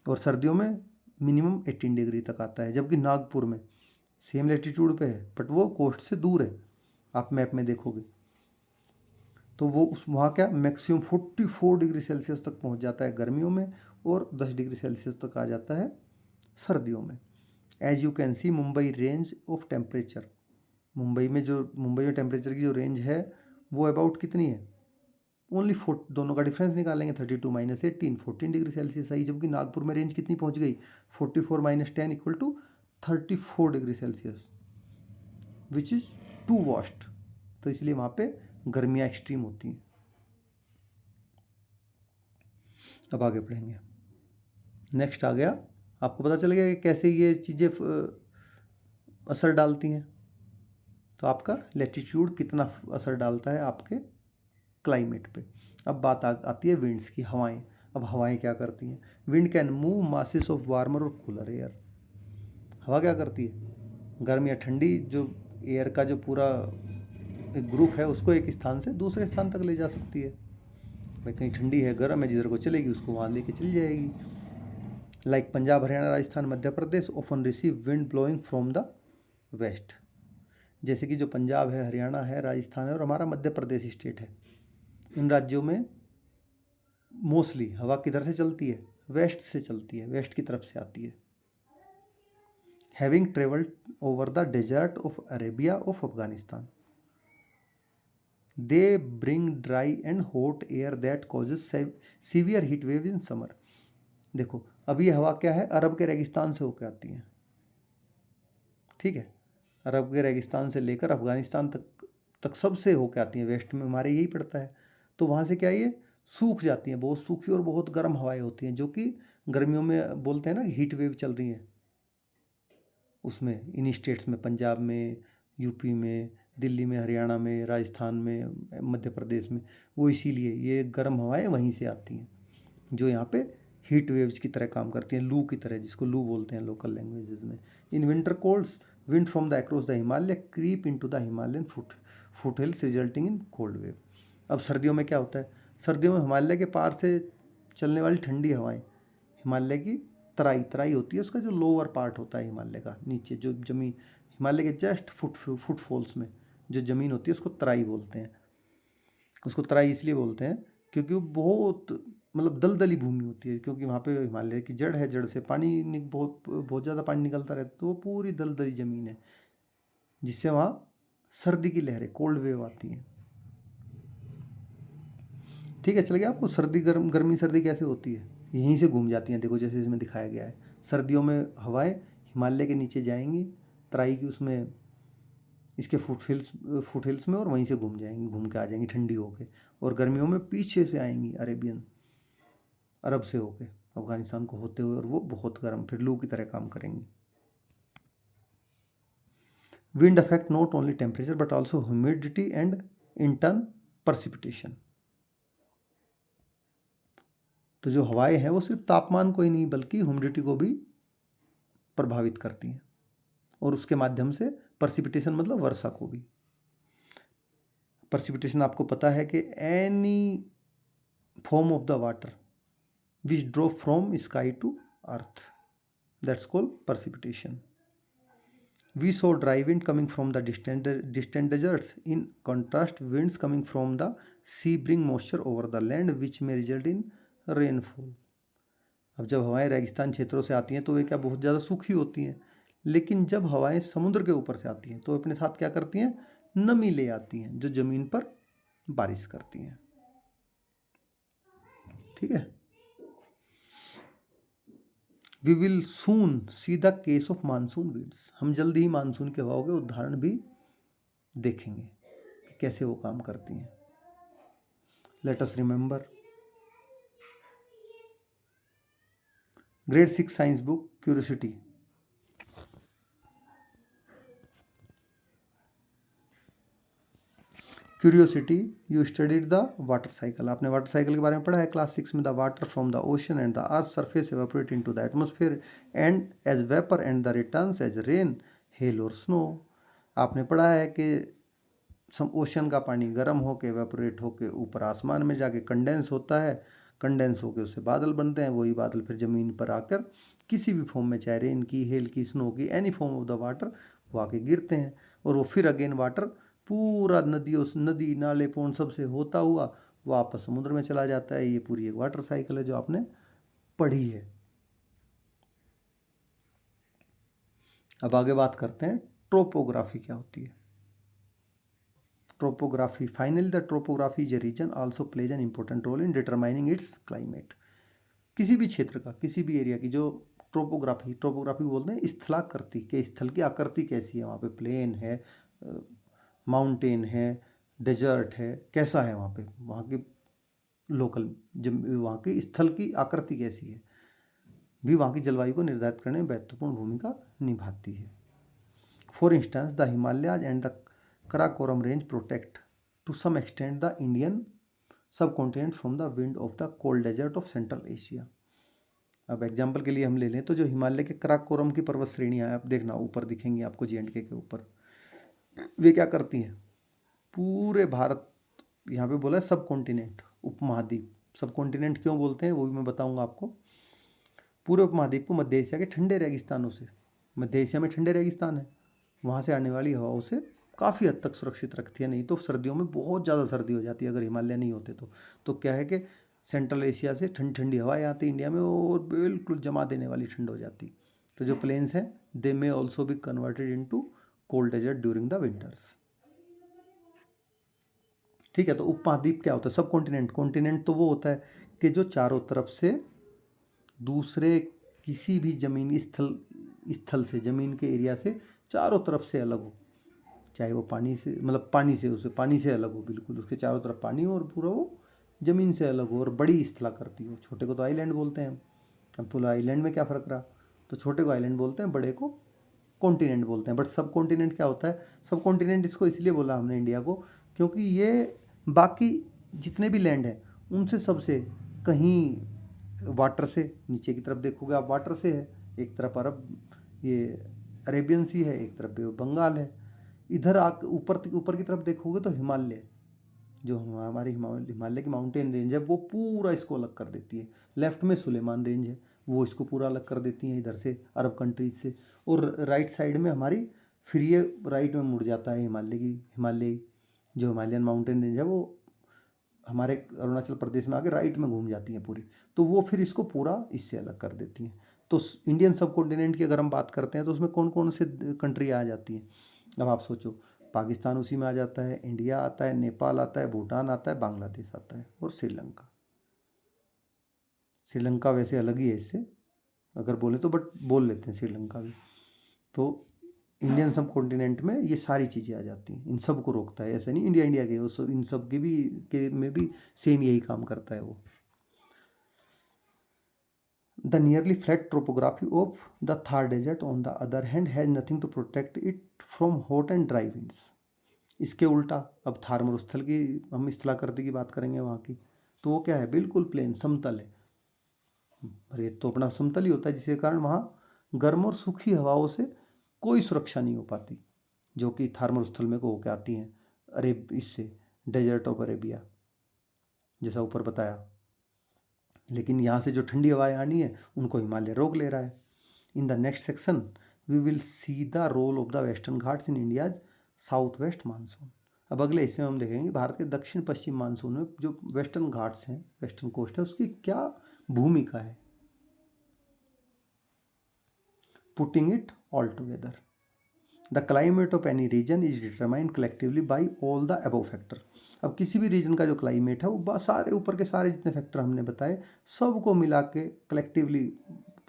और सर्दियों में मिनिमम 18 डिग्री तक आता है। जबकि नागपुर में सेम लेटीट्यूड पे है बट वो कोस्ट से दूर है, आप मैप में देखोगे तो वो वहाँ क्या मैक्सिमम 44 डिग्री सेल्सियस तक पहुँच जाता है गर्मियों में, और 10 डिग्री सेल्सियस तक आ जाता है सर्दियों में। As you can see Mumbai range of temperature, Mumbai में टेम्परेचर की जो रेंज है वो अबाउट कितनी है? ओनली दोनों का डिफरेंस निकालेंगे, 32 माइनस 18 14 डिग्री सेल्सियस आई। जबकि नागपुर में रेंज कितनी पहुंच गई? 44 minus 10 equal to 34 degree Celsius, which is too vast. तो इसलिए वहाँ पे गर्मियाँ एक्सट्रीम होती हैं। अब आगे पढ़ेंगे। नेक्स्ट आ गया, आपको पता चल गया कि कैसे ये चीज़ें असर डालती हैं। तो आपका लैटिट्यूड कितना असर डालता है आपके क्लाइमेट पे। अब बात आती है विंड्स की, हवाएं। अब हवाएं क्या करती हैं? Wind can move masses of warmer और कूलर एयर। हवा क्या करती है? गर्म या ठंडी जो एयर का जो पूरा एक ग्रुप है उसको एक स्थान से दूसरे स्थान तक ले जा सकती है। भाई कहीं ठंडी है, गर्म है, जिधर को चलेगी उसको वहाँ लेके चली जाएगी। Like Punjab, Haryana, Rajasthan, Madhya Pradesh often receive wind blowing from the west. जैसे कि जो पंजाब है, हरियाणा है, राजस्थान है और हमारा मध्य प्रदेश स्टेट है, इन राज्यों में मोस्टली हवा किधर से चलती है? वेस्ट से चलती है, वेस्ट की तरफ से आती है। Having travelled over the desert of Arabia of Afghanistan, they bring dry and hot air that causes severe heat wave in summer. देखो अब ये हवा क्या है? अरब के रेगिस्तान से होकर आती है, ठीक है। अरब के रेगिस्तान से लेकर अफगानिस्तान तक सबसे होकर आती हैं, वेस्ट में हमारे यही पड़ता है। तो वहाँ से क्या ये सूख जाती हैं, बहुत सूखी और बहुत गर्म हवाएं होती हैं, जो कि गर्मियों में बोलते हैं ना हीट वेव चल रही हैं उसमें, इन स्टेट्स में, पंजाब में, यूपी में, दिल्ली में, हरियाणा में, राजस्थान में, मध्य प्रदेश में। वो इसीलिए ये गर्म हवाएं वहीं से आती हैं जो यहाँ पे हीट वेव्स की तरह काम करती हैं, लू की तरह, जिसको लू बोलते हैं लोकल लैंग्वेजेस में। In winter colds wind from the across the Himalaya creep into the Himalayan foothills resulting in cold wave. अब सर्दियों में क्या होता है? सर्दियों में हिमालय के पार से चलने वाली ठंडी हवाएं, हिमालय की तराई होती है, उसका जो लोअर पार्ट होता है हिमालय का, नीचे जो जमीन, हिमालय के जस्ट फुटफॉल्स में जो ज़मीन होती है उसको तराई बोलते हैं। उसको तराई इसलिए बोलते हैं क्योंकि वो बहुत मतलब दलदली भूमि होती है, क्योंकि वहाँ पे हिमालय की जड़ है, जड़ से पानी बहुत बहुत ज़्यादा पानी निकलता रहता है, तो वो पूरी दलदली ज़मीन है, जिससे वहाँ सर्दी की लहरें, कोल्ड वेव आती हैं। ठीक है, चल गया आपको सर्दी गर्मी सर्दी कैसे होती है? यहीं से घूम जाती हैं, देखो जैसे इसमें दिखाया गया है। सर्दियों में हवाएं हिमालय के नीचे जाएंगी, तराई की उसमें, इसके फुट हिल्स में, और वहीं से घूम जाएंगी, घूम के आ जाएंगी ठंडी होके। और गर्मियों में पीछे से आएंगी अरब से होके अफगानिस्तान को होते हुए, और वो बहुत गर्म, फिर लू की तरह काम करेंगी। Wind affect not only temperature but also humidity and in turn precipitation। तो जो हवाएं हैं वो सिर्फ तापमान को ही नहीं बल्कि ह्यूमिडिटी को भी प्रभावित करती हैं, और उसके माध्यम से precipitation मतलब वर्षा को भी। precipitation आपको पता है कि any form of the water which drop from sky to earth, that's called precipitation। We saw dry wind coming from the distant deserts. In contrast, winds coming from the sea bring moisture over the land, which may result in rainfall। अब जब हवाएं रेगिस्तान क्षेत्रों से आती हैं तो वे क्या बहुत ज़्यादा सूखी होती हैं, लेकिन जब हवाएं समुद्र के ऊपर से आती हैं तो अपने साथ क्या करती हैं? नमी ले आती हैं, जो ज़मीन पर बारिश करती हैं। ठीक है, we will soon see the case of monsoon winds. हम जल्दी ही मानसून के हवाओं के उदाहरण भी देखेंगे कि कैसे वो काम करती हैं। Let us remember grade 6 science book curiosity. Curiosity you studied the water cycle. आपने वाटर साइकिल के बारे में पढ़ा है क्लास 6 में। The water from the ocean and the earth surface evaporate into the atmosphere and as vapour and the returns as rain, hail और snow. आपने पढ़ा है कि ओशन का पानी गर्म होके एवेपोरेट होके ऊपर आसमान में जाके कंडेंस होता है, कंडेंस होके उससे बादल बनते हैं, वही बादल फिर ज़मीन पर आकर किसी भी फॉर्म में, चाहे रेन की, हेल की, स्नो की, any form of the water, वो आके गिरते हैं, और वो फिर अगेन वाटर पूरा नदी नाले पौंड सबसे होता हुआ वापस समुद्र में चला जाता है। ये पूरी एक वाटर साइकिल है जो आपने पढ़ी है। अब आगे बात करते हैं ट्रोपोग्राफी क्या होती है। Topography. Finally, the topography is a region also plays an important role in determining its climate। किसी भी क्षेत्र का, किसी भी एरिया की जो ट्रोपोग्राफी बोलते हैं स्थलाकृति, के स्थल की आकृति कैसी है, वहाँ पे प्लेन है, माउंटेन है, डेजर्ट है, कैसा है वहाँ पे, वहाँ के लोकल वहाँ की स्थल की आकृति कैसी है, भी वहाँ की जलवायु को निर्धारित करने में महत्वपूर्ण भूमिका निभाती है। For instance the Himalayas and the Karakoram range protect to some extent the Indian subcontinent from the wind of the cold desert of Central Asia। अब एग्जाम्पल के लिए हम ले लें तो जो हिमालय के कराकोरम की पर्वत श्रेणियाँ हैं, आप देखना ऊपर दिखेंगी आपको J&K के ऊपर, वे क्या करती हैं, पूरे भारत, यहाँ पे बोला है सब कॉन्टिनेंट, उपमहाद्वीप, सब कॉन्टिनेंट क्यों बोलते हैं वो भी मैं बताऊंगा आपको। पूरे उपमहाद्वीप को मध्य एशिया के ठंडे रेगिस्तानों से, मध्य एशिया में ठंडे रेगिस्तान है, वहाँ से आने वाली हवाओं से काफ़ी हद तक सुरक्षित रखती है। नहीं तो सर्दियों में बहुत ज़्यादा सर्दी हो जाती है अगर हिमालय नहीं होते तो क्या है कि सेंट्रल एशिया से ठंडी ठंडी हवाएं आती इंडिया में और बिल्कुल जमा देने वाली ठंड हो जाती। तो जो प्लेन्स हैं they may also be converted into cold desert during the winters. ठीक है, तो उपमहाद्वीप क्या होता है, सब कॉन्टिनेंट, कॉन्टिनेंट तो वो होता है कि जो चारों तरफ से दूसरे किसी भी जमीनी स्थल से, जमीन के एरिया से चारों तरफ से अलग हो, चाहे वो पानी से, मतलब पानी से, उसे पानी से अलग हो, बिल्कुल उसके चारों तरफ पानी हो और पूरा वो ज़मीन से अलग हो और बड़ी स्थलाकृति हो। छोटे को तो आइलैंड बोलते हैं हम। अब बोला आइलैंड में क्या फ़र्क रहा, तो छोटे को आइलैंड बोलते हैं, बड़े को कॉन्टिनेंट बोलते हैं। बट सब कॉन्टिनेंट क्या होता है, सब कॉन्टिनेंट इसको इसलिए बोला हमने इंडिया को क्योंकि ये बाकी जितने भी लैंड हैं उनसे सबसे कहीं वाटर से, नीचे की तरफ देखोगे आप वाटर से है, एक तरफ अरब ये अरेबियन सी है, एक तरफ बंगाल है। इधर आ ऊपर ऊपर की तरफ देखोगे तो हिमालय, जो हमारी हिमालय की माउंटेन रेंज है वो पूरा इसको अलग कर देती है। लेफ्ट में सुलेमान रेंज है, वो इसको पूरा अलग कर देती है इधर से अरब कंट्रीज से। और राइट साइड में हमारी, फिर ये राइट में मुड़ जाता है हिमालय जो हिमालयन माउंटेन रेंज है वो हमारे अरुणाचल प्रदेश में आके राइट में घूम जाती हैं पूरी, तो वो फिर इसको पूरा इससे अलग कर देती हैं। तो इंडियन सब कॉन्टिनेंट की अगर हम बात करते हैं तो उसमें कौन कौन से कंट्री आ जाती हैं, अब आप सोचो, पाकिस्तान उसी में आ जाता है, इंडिया आता है, नेपाल आता है, भूटान आता है, बांग्लादेश आता है और श्रीलंका। श्रीलंका वैसे अलग ही है इससे अगर बोले तो, बट बोल लेते हैं श्रीलंका भी। तो इंडियन सब कॉन्टिनेंट में ये सारी चीज़ें आ जाती हैं, इन सब को रोकता है। ऐसा नहीं इंडिया इंडिया के, उस इन सब के भी के में भी सेम यही काम करता है वो। The nearly flat topography of the Thar desert on the other hand has nothing to protect it from hot and dry winds. इसके उल्टा अब थार मरुस्थल की हम स्थलाकृति की बात करेंगे वहाँ की, तो वो क्या है, बिल्कुल प्लेन समतल है। रेत तो अपना समतल ही होता है जिसके कारण वहाँ गर्म और सूखी हवाओं से कोई सुरक्षा नहीं हो पाती, जो कि थार मरुस्थल में को होकर आती हैं अरेब इससे, डेजर्ट ऑफ अरेबिया जैसा ऊपर बताया। लेकिन यहाँ से जो ठंडी हवाएं आनी है उनको हिमालय रोक ले रहा है। In the next section we will see the role of the western ghats in India's south west monsoon. अब अगले हिस्से में हम देखेंगे भारत के दक्षिण पश्चिम मानसून में जो वेस्टर्न घाट्स हैं, वेस्टर्न कोस्ट है, उसकी क्या भूमिका है। Putting it all together, the climate of any region is determined collectively by all the above factor. अब किसी भी रीजन का जो क्लाइमेट है वो सारे ऊपर के सारे जितने फैक्टर हमने बताए सबको मिला के कलेक्टिवली,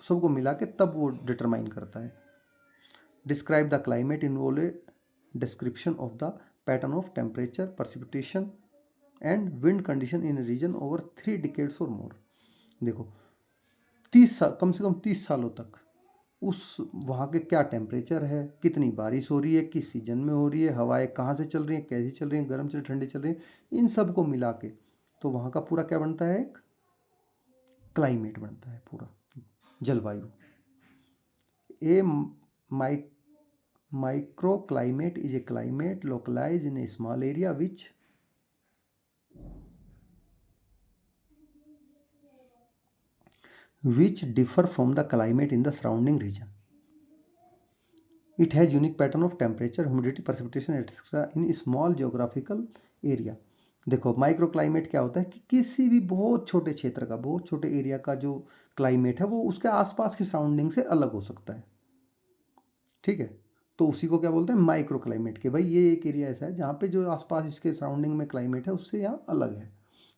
सबको मिला के तब वो डिटरमाइन करता है। Describe the climate involve a description of the pattern of temperature, precipitation and wind condition in region over 3 decades और मोर। देखो 30 साल, कम से कम 30 सालों तक उस वहाँ के क्या टेम्परेचर है, कितनी बारिश हो रही है, किस सीजन में हो रही है, हवाएं कहाँ से चल रही हैं, कैसी चल रही हैं, गर्म चल रही, ठंडी चल रही हैं, इन सब को मिला के तो वहाँ का पूरा क्या बनता है, एक क्लाइमेट बनता है, पूरा जलवायु। A micro climate is a climate localise in a small area which differ from the climate in the surrounding region. It has unique pattern of temperature, humidity, precipitation etc. in small geographical area. देखो micro climate क्या होता है कि किसी भी बहुत छोटे क्षेत्र का, बहुत छोटे एरिया का जो क्लाइमेट है वो उसके आसपास की सराउंडिंग से अलग हो सकता है। ठीक है, तो उसी को क्या बोलते हैं, माइक्रो क्लाइमेट के भाई ये एक एरिया ऐसा है जहाँ पे जो आसपास इसके सराउंडिंग में क्लाइमेट है उससे यहाँ अलग है।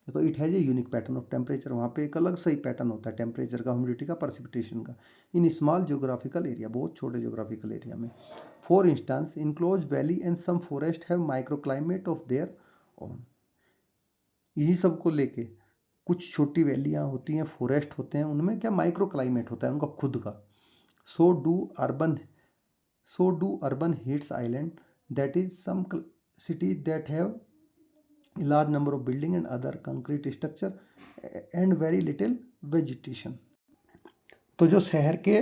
तो it has a unique pattern of temperature, वहाँ पे एक अलग सही पैटर्न होता है टेम्परेचर का, ह्यूमिडिटी का, प्रेसिपिटेशन का, इन स्मॉल जोग्राफिकल एरिया, बहुत छोटे जोग्राफिकल एरिया में। For instance enclose valley and some forest have micro climate of their own. यही सब को लेके कुछ छोटी वैलियाँ होती हैं, फॉरेस्ट होते हैं, उनमें क्या माइक्रो क्लाइमेट होता है उनका खुद का। So do urban heats island, that is some cities that have a large number of building and other concrete structure and very little vegetation. तो जो शहर के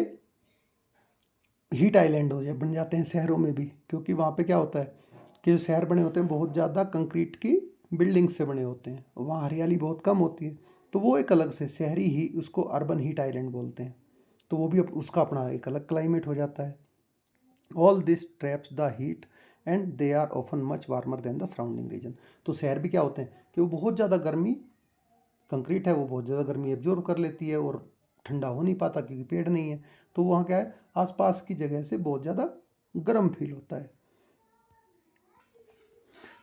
हीट आइलैंड हो जाए बन जाते हैं शहरों में भी, क्योंकि वहाँ पे क्या होता है कि जो शहर बने होते हैं बहुत ज़्यादा कंक्रीट की बिल्डिंग से बने होते हैं, वहाँ हरियाली बहुत कम होती है, तो वो एक अलग से शहरी ही उसको अर्बन हीट आइलैंड बोलते हैं। तो वो भी उसका अपना एक अलग क्लाइमेट हो जाता है। All this traps the heat and they are often much warmer than the surrounding region. तो शहर भी क्या होते हैं कि वो बहुत ज़्यादा गर्मी, कंक्रीट है वो बहुत ज़्यादा गर्मी एब्जॉर्ब कर लेती है और ठंडा हो नहीं पाता क्योंकि पेड़ नहीं है, तो वहाँ क्या है आसपास की जगह से बहुत ज़्यादा गर्म फील होता है।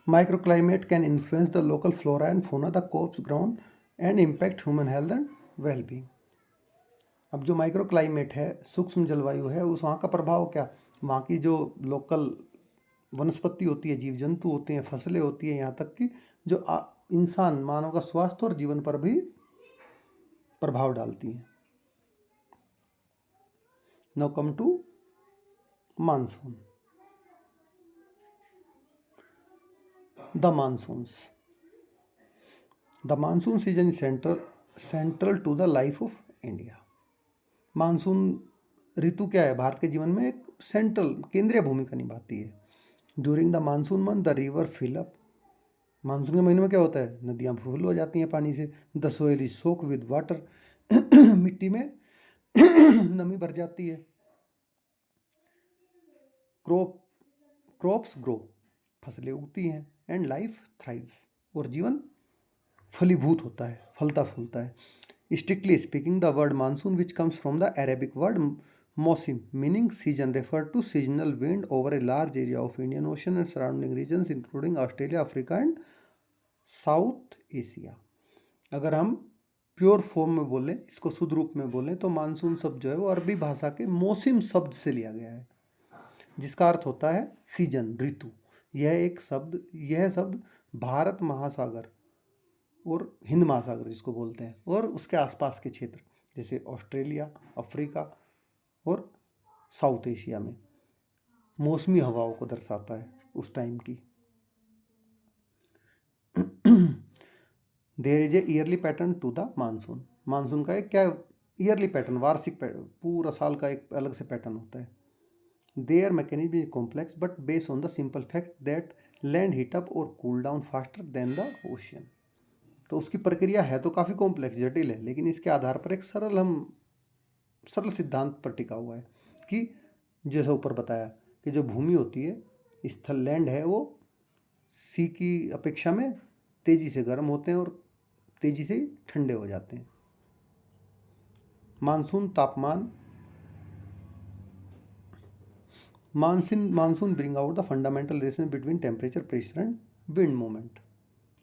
Microclimate can influence the local flora and fauna the cops ground and impact human health and wellbeing. अब जो माइक्रो क्लाइमेट है, सूक्ष्म जलवायु है, उस वहाँ का प्रभाव क्या, वहाँ की जो लोकल वनस्पति होती है, जीव जंतु होते हैं, फसलें होती हैं, यहाँ तक कि जो इंसान मानव का स्वास्थ्य और जीवन पर भी प्रभाव डालती हैं। Now come to monsoon. The monsoons, the monsoon season is central to the life of India. Monsoon ऋतु क्या है, भारत के जीवन में एक सेंट्रल केंद्रीय भूमिका निभाती है। During the monsoon month the river fill up. Monsoon के महीने में क्या होता है, नदियाँ फुल हो जाती हैं पानी से। The soil is soak with water. मिट्टी में नमी भर जाती है। क्रॉप्स ग्रो, फसलें उगती हैं। एंड लाइफ थ्राइव्स, और जीवन फलीभूत होता है, फलता फूलता है। Strictly speaking, the word monsoon, which comes from the Arabic word mosim, meaning season, refer to seasonal wind over a large area of Indian Ocean and surrounding regions, including Australia, Africa and South Asia. अगर हम pure form में बोलें, इसको शुद्ध रूप में बोलें, तो मानसून शब्द जो है वो अरबी भाषा के मौसम शब्द से लिया गया है, जिसका अर्थ होता है सीजन, ऋतु। यह शब्द भारत महासागर और हिंद महासागर जिसको बोलते हैं, और उसके आसपास के क्षेत्र जैसे ऑस्ट्रेलिया, अफ्रीका और साउथ एशिया में मौसमी हवाओं को दर्शाता है उस टाइम की। There is a yearly pattern to the monsoon. Monsoon का एक क्या ईयरली पैटर्न, वार्षिक पैटर्न, पूरा साल का एक अलग से पैटर्न होता है। Their mechanism is complex but based on the simple fact that land heat up और cool down faster than the ocean. तो उसकी प्रक्रिया है तो काफ़ी कॉम्प्लेक्स, जटिल है, लेकिन इसके आधार पर एक सरल सिद्धांत पर टिका हुआ है कि जैसा ऊपर बताया कि जो भूमि होती है, स्थल लैंड है, वो सी की अपेक्षा में तेज़ी से गर्म होते हैं और तेज़ी से ठंडे हो जाते हैं। Monsoon bring out the fundamental relation between temperature, pressure and wind movement.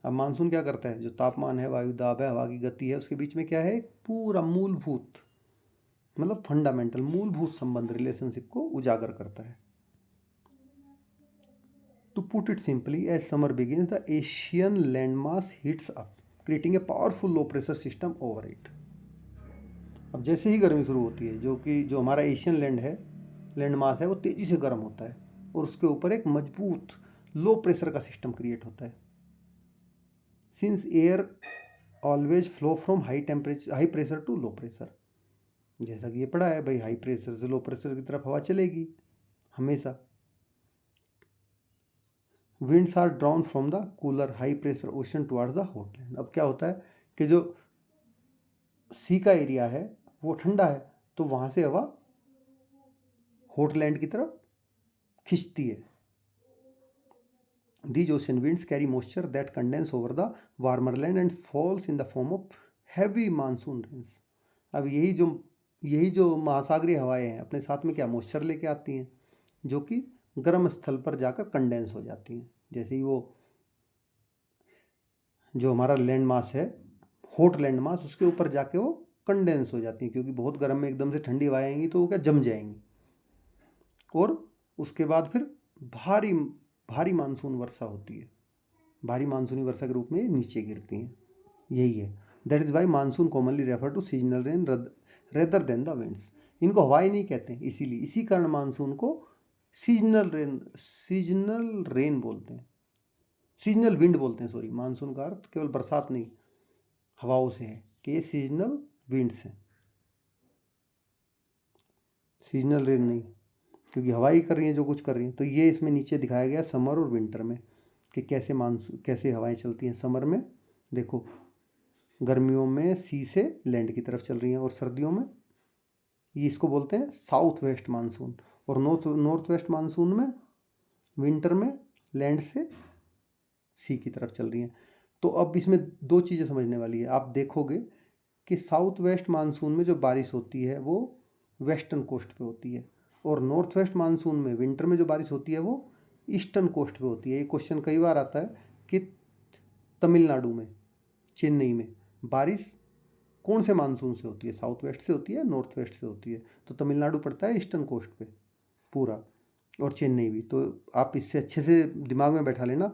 अब मानसून क्या करता है, जो तापमान है, वायु दाब है, हवा की गति है, उसके बीच में क्या है, पूरा मूलभूत मतलब फंडामेंटल मूलभूत संबंध, रिलेशनशिप को उजागर करता है। To put it simply, as summer begins the Asian landmass heats up creating a powerful low pressure system over it. अब जैसे ही गर्मी शुरू होती है, जो हमारा एशियन लैंडमास है, वो तेज़ी से गर्म होता है और उसके ऊपर एक मजबूत लो प्रेशर का सिस्टम क्रिएट होता है। Since air always flow from high pressure to low pressure, जैसा कि ये पढ़ा है भाई, हाई प्रेशर से लो प्रेशर की तरफ हवा चलेगी हमेशा। Winds are drawn from the cooler high pressure ocean towards the hot land. अब क्या होता है कि जो सी का एरिया है वो ठंडा है, तो वहाँ से हवा हॉट लैंड की तरफ खिंचती है। These ocean winds carry moisture that condense over the warmer land and falls in the form of heavy monsoon rains. अब यही जो महासागरीय हवाएं हैं अपने साथ में क्या मॉइस्चर लेके आती हैं, जो कि गर्म स्थल पर जाकर कंडेंस हो जाती हैं। जैसे ही वो जो हमारा लैंड मास है, हॉट लैंड मास, उसके ऊपर जाके वो कंडेंस हो जाती हैं, क्योंकि बहुत गर्म में एकदम से ठंडी हवाएं आएंगी तो वो क्या जम जाएंगी, और उसके बाद फिर भारी मानसून वर्षा होती है। भारी मानसूनी वर्षा के रूप में नीचे गिरती हैं। यही है, that is why monsoon commonly refer to seasonal rain rather than the winds. इनको हवाएं नहीं कहते हैं, इसी कारण मानसून को सीजनल रेन बोलते हैं, सीजनल विंड बोलते हैं। सॉरी, मानसून का अर्थ केवल बरसात नहीं हवाओं से है, कि ये सीजनल विंड्स हैं। सीजनल रेन नहीं, क्योंकि हवा ही कर रही है जो कुछ कर रही है। तो ये इसमें नीचे दिखाया गया समर और विंटर में कि कैसे हवाएं चलती हैं। समर में देखो, गर्मियों में सी से लैंड की तरफ चल रही हैं, और सर्दियों में ये इसको बोलते हैं साउथ वेस्ट मानसून, और नॉर्थ वेस्ट मानसून में विंटर में लैंड से सी की तरफ चल रही हैं। तो अब इसमें दो चीज़ें समझने वाली है। आप देखोगे कि साउथ वेस्ट मानसून में जो बारिश होती है वो वेस्टर्न कोस्ट पे होती है, और नॉर्थ वेस्ट मानसून में विंटर में जो बारिश होती है वो ईस्टर्न कोस्ट पे होती है। ये क्वेश्चन कई बार आता है कि तमिलनाडु में, चेन्नई में बारिश कौन से मानसून से होती है, साउथ वेस्ट से होती है, नॉर्थ वेस्ट से होती है। तो तमिलनाडु पड़ता है ईस्टर्न कोस्ट पे पूरा, और चेन्नई भी। तो आप इससे अच्छे से दिमाग में बैठा लेना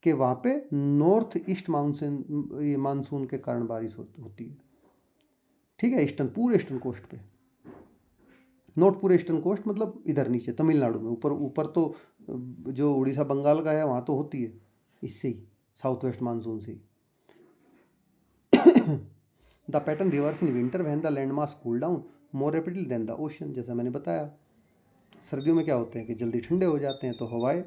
कि वहाँ पे नॉर्थ ईस्ट मानसून के कारण बारिश होती है। ठीक है, पूरे ईस्टर्न कोस्ट पे, नॉट पूरे ईस्टर्न कोस्ट मतलब इधर नीचे तमिलनाडु में। ऊपर ऊपर तो जो उड़ीसा बंगाल का है वहाँ तो होती है इससे ही, साउथ वेस्ट मानसून से ही। The pattern reverse in winter when the land mass cool down more rapidly than the ocean. जैसा मैंने बताया, सर्दियों में क्या होते हैं कि जल्दी ठंडे हो जाते हैं, तो हवाएं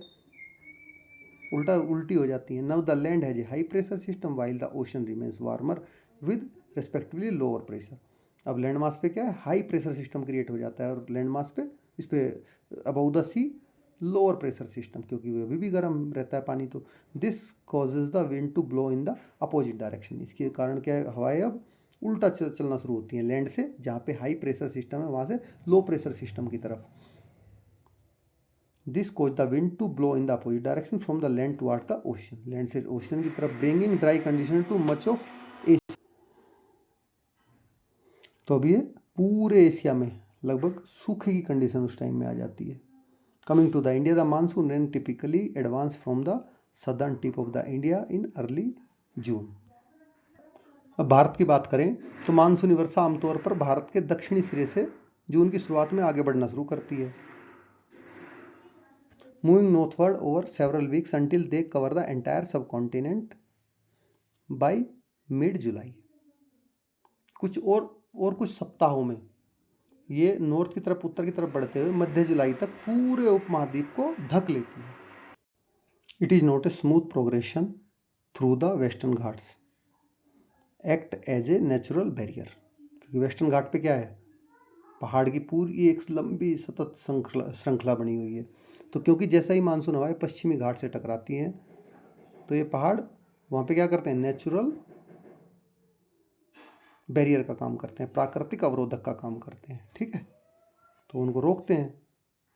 उल्टी हो जाती हैं। Now the land has a high pressure system while the ocean remains warmer with respectively lower pressure. अब लैंड मास पे क्या है, हाई प्रेशर सिस्टम क्रिएट हो जाता है, और लैंड मास पे इस पे above the sea lower pressure system, क्योंकि वो अभी भी गर्म रहता है पानी। तो this causes the wind to blow in the opposite direction. इसके कारण क्या है, हवाएं अब उल्टा चलना शुरू होती हैं लैंड से, जहाँ पे हाई प्रेशर सिस्टम है वहाँ से लो प्रेशर सिस्टम की तरफ। This cause the wind to blow in the opposite direction from the land toward the ocean, land से ओशन की तरफ, bringing dry condition to much of Asia. तो अभी ये पूरे एशिया में लगभग सूखे की कंडीशन उस टाइम में आ जाती है। Coming to the India, the monsoon rain typically advance from the southern tip of the India in early June. अब भारत की बात करें तो मानसूनी वर्षा आमतौर पर भारत के दक्षिणी सिरे से जून की शुरुआत में आगे बढ़ना शुरू करती है, moving northward over several weeks until they cover the entire सब कॉन्टिनेंट बाय मिड जुलाई। कुछ और कुछ सप्ताहों में ये नॉर्थ की तरफ, उत्तर की तरफ बढ़ते हुए मध्य जुलाई तक पूरे उपमहाद्वीप को ढक लेती है। It is not a smooth progression through the western Ghats act as a natural barrier, क्योंकि वेस्टर्न घाट पे क्या है, पहाड़ की पूरी एक लंबी सतत श्रृंखला बनी हुई है। तो क्योंकि जैसा ही मानसून हवाएं पश्चिमी घाट से टकराती हैं, तो ये पहाड़ वहाँ पे क्या करते हैं, नेचुरल बैरियर का काम करते हैं, प्राकृतिक अवरोधक का काम करते हैं। ठीक है, तो उनको रोकते हैं,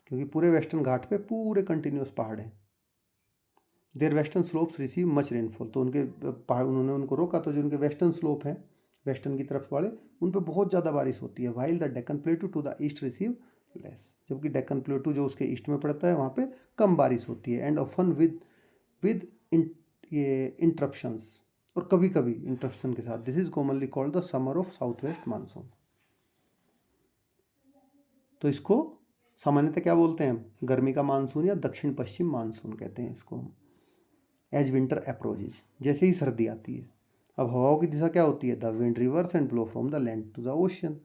क्योंकि पूरे वेस्टर्न घाट पे पूरे कंटिन्यूस पहाड़ हैं। Their western slopes receive much rainfall, तो उनके पहाड़, उन्होंने उनको रोका, तो जो उनके वेस्टर्न स्लोप हैं, वेस्टर्न की तरफ वाले, उन पर बहुत ज़्यादा बारिश होती है। While the Deccan plateau to the east receive less, जबकि डेक्कन प्लेटू जो उसके ईस्ट में पड़ता है वहाँ पे कम बारिश होती है। एंड ऑफन विद ये इंटरप्शंस, और कभी कभी इंटरप्शन के साथ। This is commonly called the summer of south west monsoon. तो इसको सामान्यतः क्या बोलते हैं, गर्मी का मानसून या दक्षिण पश्चिम मानसून कहते हैं इसको। एज विंटर अप्रोचेज, जैसे ही सर्दी आती है, अब हवाओं की दिशा क्या होती है, the wind reverse and blow from the land to the ocean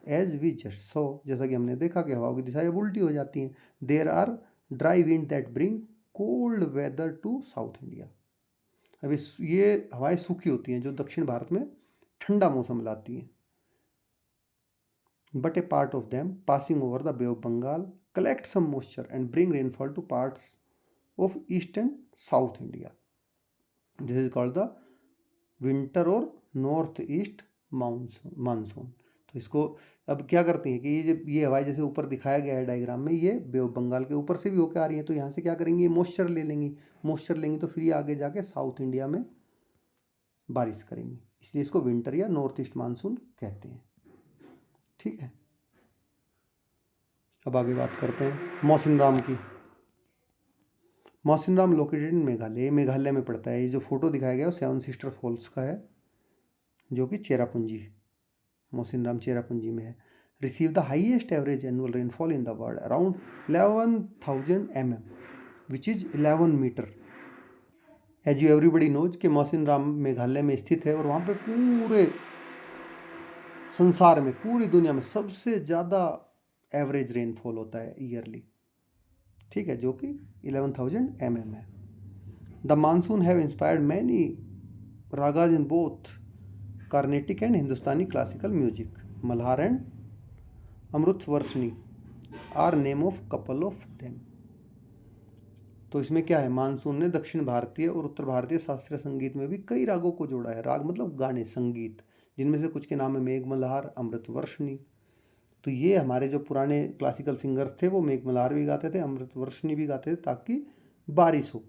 as we just saw. जैसा कि हमने देखा कि हवाओं की दिशा अब उल्टी हो जाती हैं। There are dry wind that bring cold weather to South India. अब ये हवाएं सूखी होती हैं जो दक्षिण भारत में ठंडा मौसम लाती हैं। But a part of them passing over the Bay of Bengal collect some moisture and bring rainfall to parts of east and south India. This is called the winter और नॉर्थ ईस्ट मानसून। तो इसको अब क्या करती हैं कि ये हवाएं जैसे ऊपर दिखाया गया है डायग्राम में, ये बे ऑफ बंगाल के ऊपर से भी होकर आ रही हैं, तो यहाँ से क्या करेंगी, ये मॉइस्चर ले लेंगी। मॉइस्चर लेंगी तो फिर ये आगे जाके साउथ इंडिया में बारिश करेंगी, इसलिए इसको विंटर या नॉर्थ ईस्ट मानसून कहते हैं। ठीक है, अब आगे बात करते हैं मौसिनराम की। मौसिनराम लोकेटेड इन मेघालय, मेघालय में पड़ता है। ये जो फोटो दिखाया गया है वो 7 सिस्टर फॉल्स का है, जो कि चेरापूंजी, मौसिनराम चेरापूंजी में है। Receive the highest average annual rainfall in the world around 11,000 mm which is 11 meter. As you everybody knows कि मौसिनराम मेघालय में स्थित है, और वहाँ पे पूरे संसार में, पूरी दुनिया में सबसे ज़्यादा एवरेज रेनफॉल होता है ईयरली, ठीक है, जो कि 11,000 mm है। The monsoon have inspired many ragas in both Carnatic and Hindustani classical music. Malhar and Amritvarshini are name of couple of them. तो इसमें क्या है, मानसून ने दक्षिण भारतीय और उत्तर भारतीय शास्त्रीय संगीत में भी कई रागों को जोड़ा है। राग मतलब गाने, संगीत, जिनमें से कुछ के नाम है मेघमल्हार, अमृतवर्षिणी। तो ये हमारे जो पुराने क्लासिकल सिंगर्स थे वो मेघमल्हार भी गाते थे, अमृतवर्षिणी भी गाते थे, ताकि बारिश हो।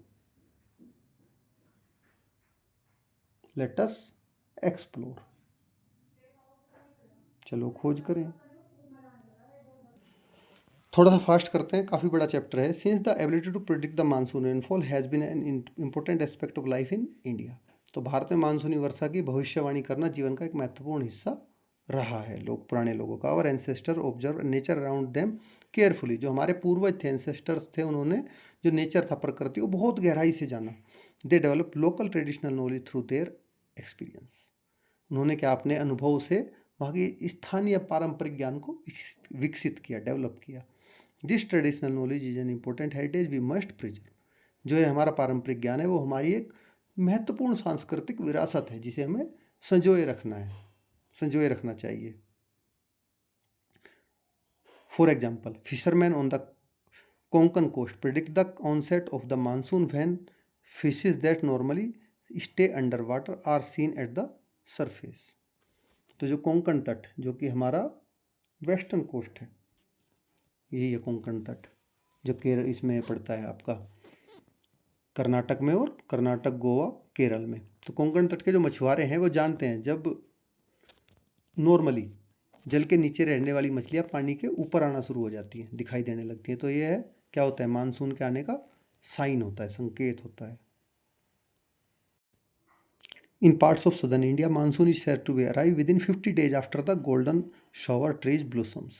लेट अस एक्सप्लोर, चलो खोज करें। थोड़ा सा फास्ट करते हैं, काफ़ी बड़ा चैप्टर है। Since the ability to predict the monsoon rainfall has been an important aspect of life in India. तो भारत में मानसूनी वर्षा की भविष्यवाणी करना जीवन का एक महत्वपूर्ण हिस्सा रहा है पुराने लोगों का। और ancestor observe nature around them carefully. जो हमारे पूर्वज थे, एंसेस्टर्स थे, उन्होंने जो नेचर था, प्रकृति, वो बहुत गहराई से जाना। They develop local traditional knowledge through their experience. उन्होंने क्या, अपने अनुभव से वहाँ की स्थानीय पारंपरिक ज्ञान को विकसित किया, डेवलप किया। This traditional knowledge is an important heritage we must preserve. जो है हमारा पारंपरिक ज्ञान है, वो हमारी एक महत्वपूर्ण सांस्कृतिक विरासत है, जिसे हमें संजोए रखना है, संजोए रखना चाहिए। For example, fisherman on the Konkan coast predict the onset of the monsoon when fishes that normally stay under water are seen at the surface. तो जो कोंकण तट, जो कि हमारा वेस्टर्न कोस्ट है, यही है कोंकण तट, जो इसमें पड़ता है आपका कर्नाटक में, और कर्नाटक, गोवा, केरल में। तो कोंकण तट के जो मछुआरे हैं वो जानते हैं, जब नॉर्मली जल के नीचे रहने वाली मछलियाँ पानी के ऊपर आना शुरू हो जाती हैं, दिखाई देने लगती हैं, तो ये है क्या होता है, मानसून के आने का साइन होता है, संकेत होता है। In parts of southern India monsoon is said to be arrive with in 50 days after the golden shower trees blossoms.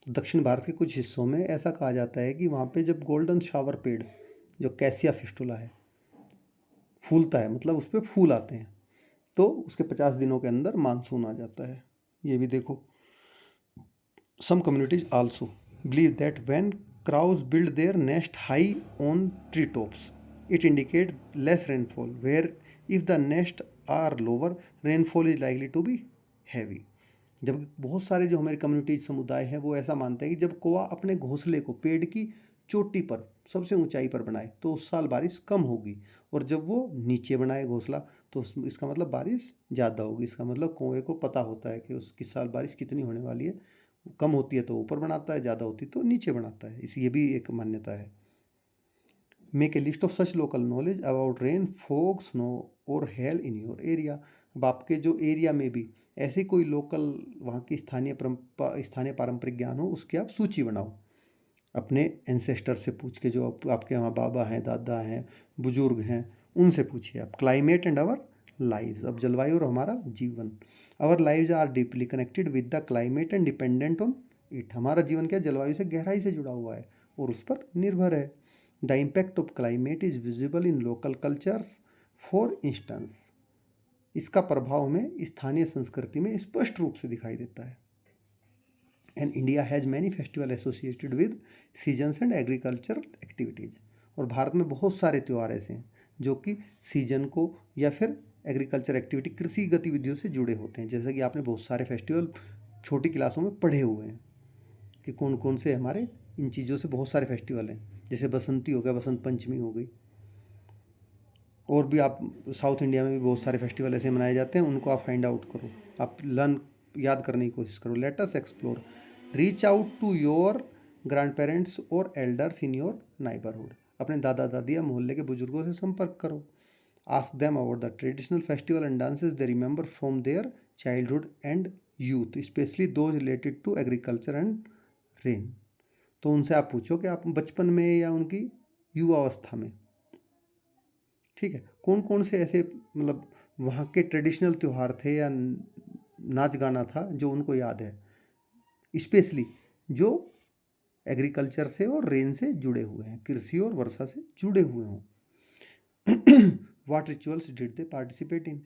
दक्षिण भारत के कुछ हिस्सों में ऐसा कहा जाता है कि वहाँ पे जब गोल्डन शावर पेड़, जो कैसिया फिस्टुला है, फूलता है, मतलब उस पर फूल आते हैं, तो उसके 50 दिनों के अंदर मानसून आ जाता है। ये भी देखो, some communities also believe that when crows build their nest high on tree tops, it indicate less rainfall, where if the nest are lower, rainfall is likely to be heavy। जबकि बहुत सारे जो हमारे कम्युनिटी समुदाय हैं वो ऐसा मानते हैं कि जब कौवा अपने घोंसले को पेड़ की चोटी पर, सबसे ऊंचाई पर बनाए, तो उस साल बारिश कम होगी, और जब वो नीचे बनाए घोंसला, तो इसका मतलब बारिश ज़्यादा होगी। इसका मतलब कौवे को पता होता है कि उस किस साल बारिश कितनी होने वाली है। कम होती है तो ऊपर बनाता है, ज़्यादा होती तो नीचे बनाता है। इस ये भी एक मान्यता है। Make a list of such local knowledge about rain, fog, snow और हेल इन योर एरिया। अब आपके जो एरिया में भी ऐसी कोई लोकल, वहाँ की स्थानीय पारंपरिक ज्ञान हो, उसकी आप सूची बनाओ, अपने एंसेस्टर से पूछ के, जो आपके वहाँ बाबा हैं, दादा हैं, बुजुर्ग हैं, उनसे पूछिए आप। Climate and our lives. अब जलवायु और हमारा जीवन, our lives are deeply connected with the climate and dependent on it. हमारा जीवन क्या, जलवायु से गहराई से जुड़ा हुआ है और उस पर निर्भर है। The impact of climate is visible in local cultures. For instance, इसका प्रभाव में स्थानीय संस्कृति में स्पष्ट रूप से दिखाई देता है। And India has many festival associated with seasons and agriculture activities. और भारत में बहुत सारे त्यौहार ऐसे हैं जो कि सीजन को या फिर एग्रीकल्चर एक्टिविटी, कृषि गतिविधियों से जुड़े होते हैं। जैसे कि आपने बहुत सारे फेस्टिवल छोटी क्लासों में पढ़े हुए हैं कि कौन कौन से हमारे इन चीज़ों से बहुत सारे फेस्टिवल हैं। जैसे बसंती हो गया, बसंत पंचमी हो गई, और भी आप साउथ इंडिया में भी बहुत सारे फेस्टिवल ऐसे मनाए जाते हैं, उनको आप फाइंड आउट करो, आप लर्न, याद करने की कोशिश करो। Let us explore, reach out to your grandparents और एल्डर्स इन योर नाइबरहुड। अपने दादा दादी या मोहल्ले के बुजुर्गों से संपर्क करो। Ask them about the traditional festival and dances they remember from their childhood and youth, specially those related to agriculture and rain. तो उनसे आप पूछो कि आप बचपन में या उनकी युवावस्था में, ठीक है, कौन कौन से ऐसे, मतलब वहाँ के ट्रेडिशनल त्यौहार थे या नाच गाना था जो उनको याद है, स्पेशली जो एग्रीकल्चर से और रेन से जुड़े हुए हैं, कृषि और वर्षा से जुड़े हुए हों। What rituals did they participate in,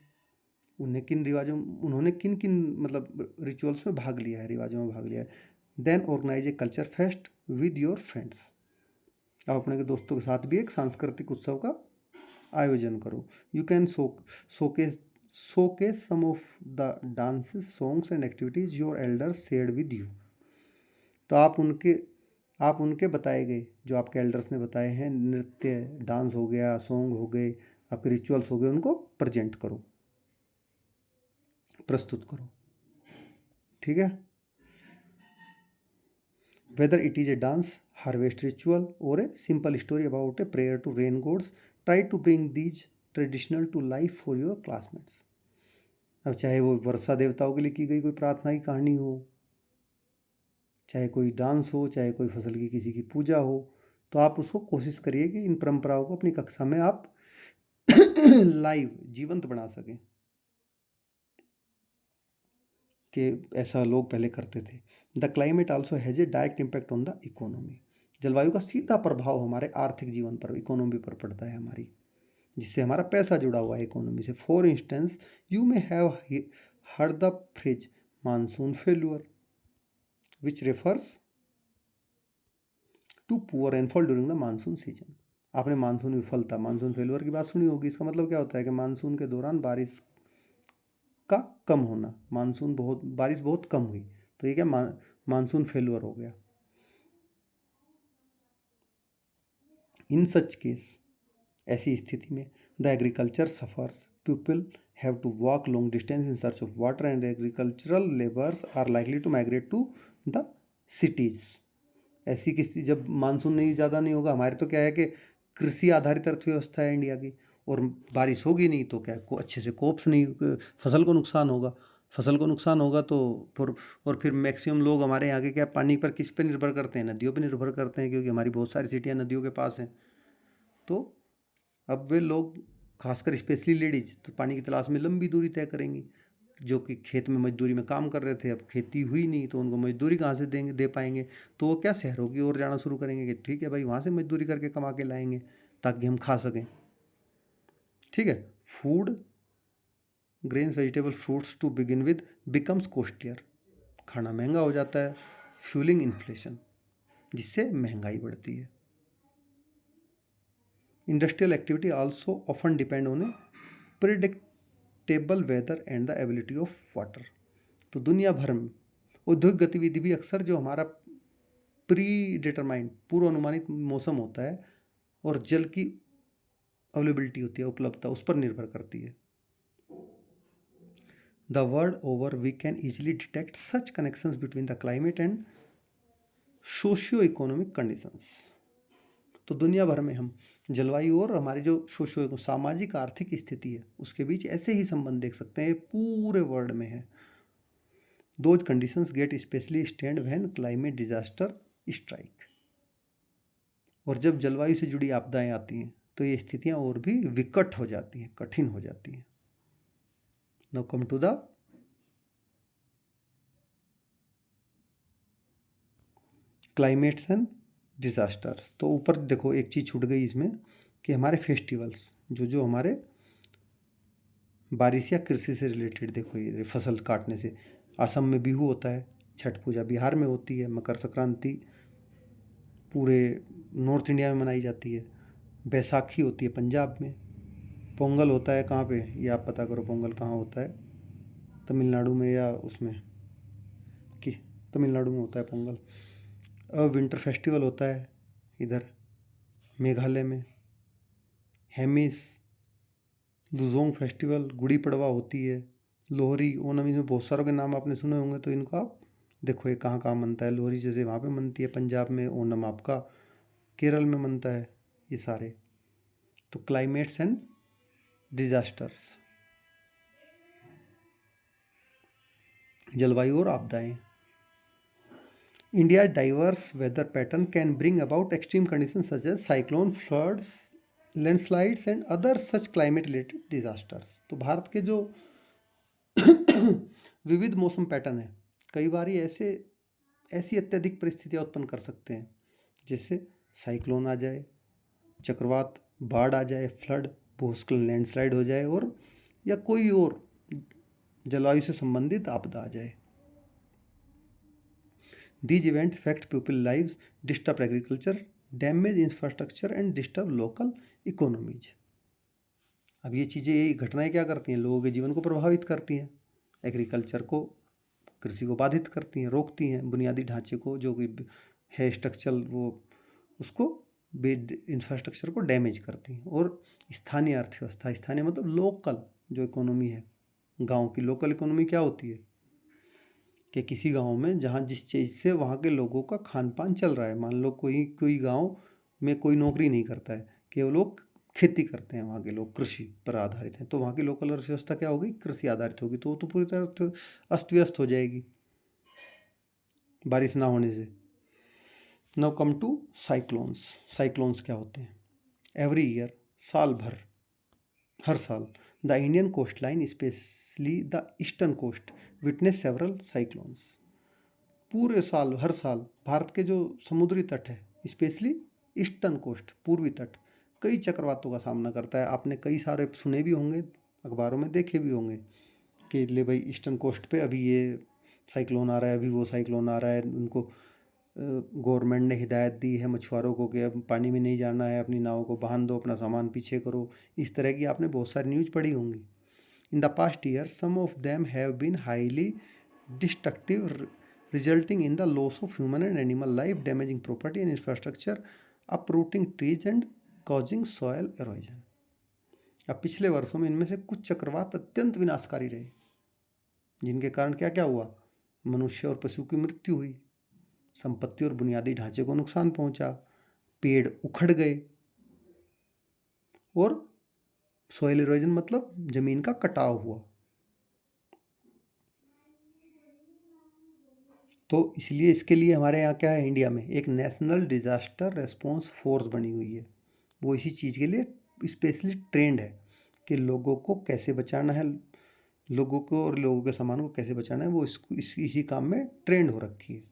उन्हें किन रिवाजों, उन्होंने किन किन मतलब रिचुअल्स में भाग लिया है, रिवाजों में भाग लिया है। Then organise a culture fest with your friends. आप अपने के दोस्तों के साथ भी एक सांस्कृतिक उत्सव का आयोजन करो। You can showcase some of the dances, songs and activities your elders shared with you। तो आप उनके बताए गए, जो आपके एल्डर्स ने बताए हैं, नृत्य, डांस हो गया, सॉन्ग हो गए, आपके रिचुअल्स हो गए, उनको प्रेजेंट करो, प्रस्तुत करो। ठीक है। Whether it is a dance, harvest ritual और a simple story about a prayer to rain gods, try to bring these traditional to life for your classmates. अब चाहे वो वर्षा देवताओं के लिए की गई कोई प्रार्थना की कहानी हो, चाहे कोई डांस हो, चाहे कोई फसल की किसी की पूजा हो, तो आप उसको कोशिश करिए कि इन परंपराओं को अपनी कक्षा में आप लाइव जीवंत बना सकें, कि ऐसा लोग पहले करते थे। The climate also has a direct impact on the economy. जलवायु का सीधा प्रभाव हमारे आर्थिक जीवन पर, इकोनॉमी पर पड़ता है हमारी, जिससे हमारा पैसा जुड़ा हुआ है इकोनॉमी से। For instance, you may have heard the phrase monsoon failure, which refers to poor rainfall during the monsoon season. आपने मानसून विफलता, मानसून फेल्यूर की बात सुनी होगी। इसका मतलब क्या होता है कि मानसून के दौरान बारिश का कम होना, बारिश बहुत कम हुई, तो ये क्या मानसून फेल्यूर हो गया। इन सच केस, ऐसी स्थिति में the agriculture suffers, people have to walk long distance in search of water and agricultural labours are likely to migrate to the cities. ऐसी किसी, जब मानसून ज़्यादा नहीं होगा, हमारे तो क्या है कि कृषि आधारित अर्थव्यवस्था है इंडिया की, और बारिश होगी नहीं तो क्या को अच्छे से कोप्स नहीं, फसल को नुकसान होगा तो फिर मैक्सिमम लोग हमारे यहाँ के क्या पानी पर किस पे निर्भर करते हैं, नदियों पे निर्भर करते हैं, क्योंकि हमारी बहुत सारी सिटियाँ नदियों के पास हैं। तो अब वे लोग, खासकर स्पेशली लेडीज, तो पानी की तलाश में लंबी दूरी तय करेंगी, जो कि खेत में मजदूरी में काम कर रहे थे, अब खेती हुई नहीं तो उनको मजदूरी कहाँ से दे पाएंगे, तो वो क्या शहरों की ओर जाना शुरू करेंगे कि ठीक है भाई, वहाँ से मजदूरी करके कमा के लाएंगे ताकि हम खा सकें। ठीक है। Food, grains, vegetable, fruits to begin with becomes costlier. खाना महंगा हो जाता है, फ्यूलिंग इन्फ्लेशन, जिससे महंगाई बढ़ती है। Industrial activity also often depend on a predictable weather and the ability of water. तो दुनिया भर में औद्योगिक गतिविधि भी अक्सर जो हमारा प्री डिटरमाइंड, पूर्व अनुमानित मौसम होता है और जल की अवेलेबिलिटी होती है, उपलब्धता, उस पर निर्भर करती है। The world over we can easily detect such connections between the climate and socio economic conditions. तो दुनिया भर में हम जलवायु और हमारी जो सोशियो सामाजिक आर्थिक स्थिति है उसके बीच ऐसे ही संबंध देख सकते हैं, पूरे वर्ल्ड में है। Those conditions get specially stand when climate disaster strike. और जब जलवायु से जुड़ी आपदाएं आती हैं तो ये स्थितियां और भी विकट हो जाती हैं, कठिन हो जाती हैं। Now come to the climates and disasters. तो ऊपर देखो एक चीज़ छूट गई इसमें, कि हमारे फेस्टिवल्स जो हमारे बारिश या कृषि से रिलेटेड, देखो ये फसल काटने से, असम में बिहू होता है, छठ पूजा बिहार में होती है, मकर संक्रांति पूरे नॉर्थ इंडिया में मनाई जाती है, बैसाखी होती है पंजाब में, पोंगल होता है कहाँ पे, ये आप पता करो पोंगल कहाँ होता है, तमिलनाडु में या उसमें, कि तमिलनाडु में होता है पोंगल। विंटर फेस्टिवल होता है इधर मेघालय में, हेमिस, लुजोंग फेस्टिवल, गुड़ी पड़वा होती है, लोहरी, ओणम, इसमें बहुत सारों के नाम आपने सुने होंगे, तो इनको आप देखो ये कहाँ कहाँ मनता है। लोहरी जैसे वहाँ पे मनती है पंजाब में, ओणम आपका केरल में मनता है, ये सारे। तो क्लाइमेट्स एंड डिजास्टर्स, जलवायु और आपदाएं। India diverse weather pattern can bring about extreme condition such as cyclone, floods, landslides and other such climate related disasters. तो भारत के जो विविध मौसम पैटर्न है, कई बार ये ऐसी अत्यधिक परिस्थितियाँ उत्पन्न कर सकते हैं, जैसे साइक्लोन आ जाए, चक्रवात, बाढ़ आ जाए, फ्लड, भूस्खलन, लैंडस्लाइड हो जाए, और या कोई और जलवायु से संबंधित आपदा आ जाए। These event affect people lives, disturb agriculture, damage infrastructure and disturb local economies. अब ये चीज़ें, ये घटनाएं क्या करती हैं, लोगों के जीवन को प्रभावित करती हैं, एग्रीकल्चर को, कृषि को बाधित करती हैं, रोकती हैं, बुनियादी ढांचे को जो कि है स्ट्रक्चर, वो उसको इंफ्रास्ट्रक्चर को डैमेज करती हैं। और स्थानीय अर्थव्यवस्था, स्थानीय मतलब लोकल जो इकोनॉमी है, गांव की लोकल इकोनॉमी क्या होती है कि किसी गांव में जहां जिस चीज़ से वहां के लोगों का खान पान चल रहा है। मान लो कोई कोई गांव में कोई नौकरी नहीं करता है, केवल लोग खेती करते हैं, वहाँ के लोग कृषि पर आधारित हैं, तो वहाँ की लोकल अर्थव्यवस्था क्या होगी, कृषि आधारित होगी, तो वो तो पूरी तरह अस्त व्यस्त हो जाएगी बारिश ना होने से। Now come to cyclones. Cyclones क्या होते हैं? एवरी ईयर, साल भर, हर साल, the Indian coast line specially the eastern coast witness several cyclones. पूरे साल, हर साल भारत के जो समुद्री तट है, स्पेशली ईस्टर्न कोस्ट, पूर्वी तट, कई चक्रवातों का सामना करता है। आपने कई सारे सुने भी होंगे, अखबारों में देखे भी होंगे कि ले भाई ईस्टर्न कोस्ट पे अभी ये साइक्लोन आ रहा है, अभी वो साइक्लोन आ रहा है। उनको गवर्नमेंट ने हिदायत दी है मछुआरों को कि अब पानी में नहीं जाना है, अपनी नाव को बांध दो, अपना सामान पीछे करो। इस तरह की आपने बहुत सारी न्यूज़ पढ़ी होंगी। In the past year some of them have been highly destructive, resulting in the loss of human and animal life, damaging property and infrastructure, uprooting trees and causing soil erosion। अब पिछले वर्षों में इनमें से कुछ चक्रवात अत्यंत विनाशकारी रहे, जिनके कारण क्या क्या हुआ, मनुष्य और पशु की मृत्यु हुई, संपत्ति और बुनियादी ढांचे को नुकसान पहुंचा, पेड़ उखड़ गए, और सॉइल इरोजन मतलब जमीन का कटाव हुआ। तो इसलिए इसके लिए हमारे यहाँ क्या है, इंडिया में एक नेशनल डिजास्टर रेस्पॉन्स फोर्स बनी हुई है। वो इसी चीज़ के लिए स्पेशली ट्रेंड है कि लोगों को कैसे बचाना है, लोगों को और लोगों के सामान को कैसे बचाना है, वो इसी काम में ट्रेंड हो रखी है।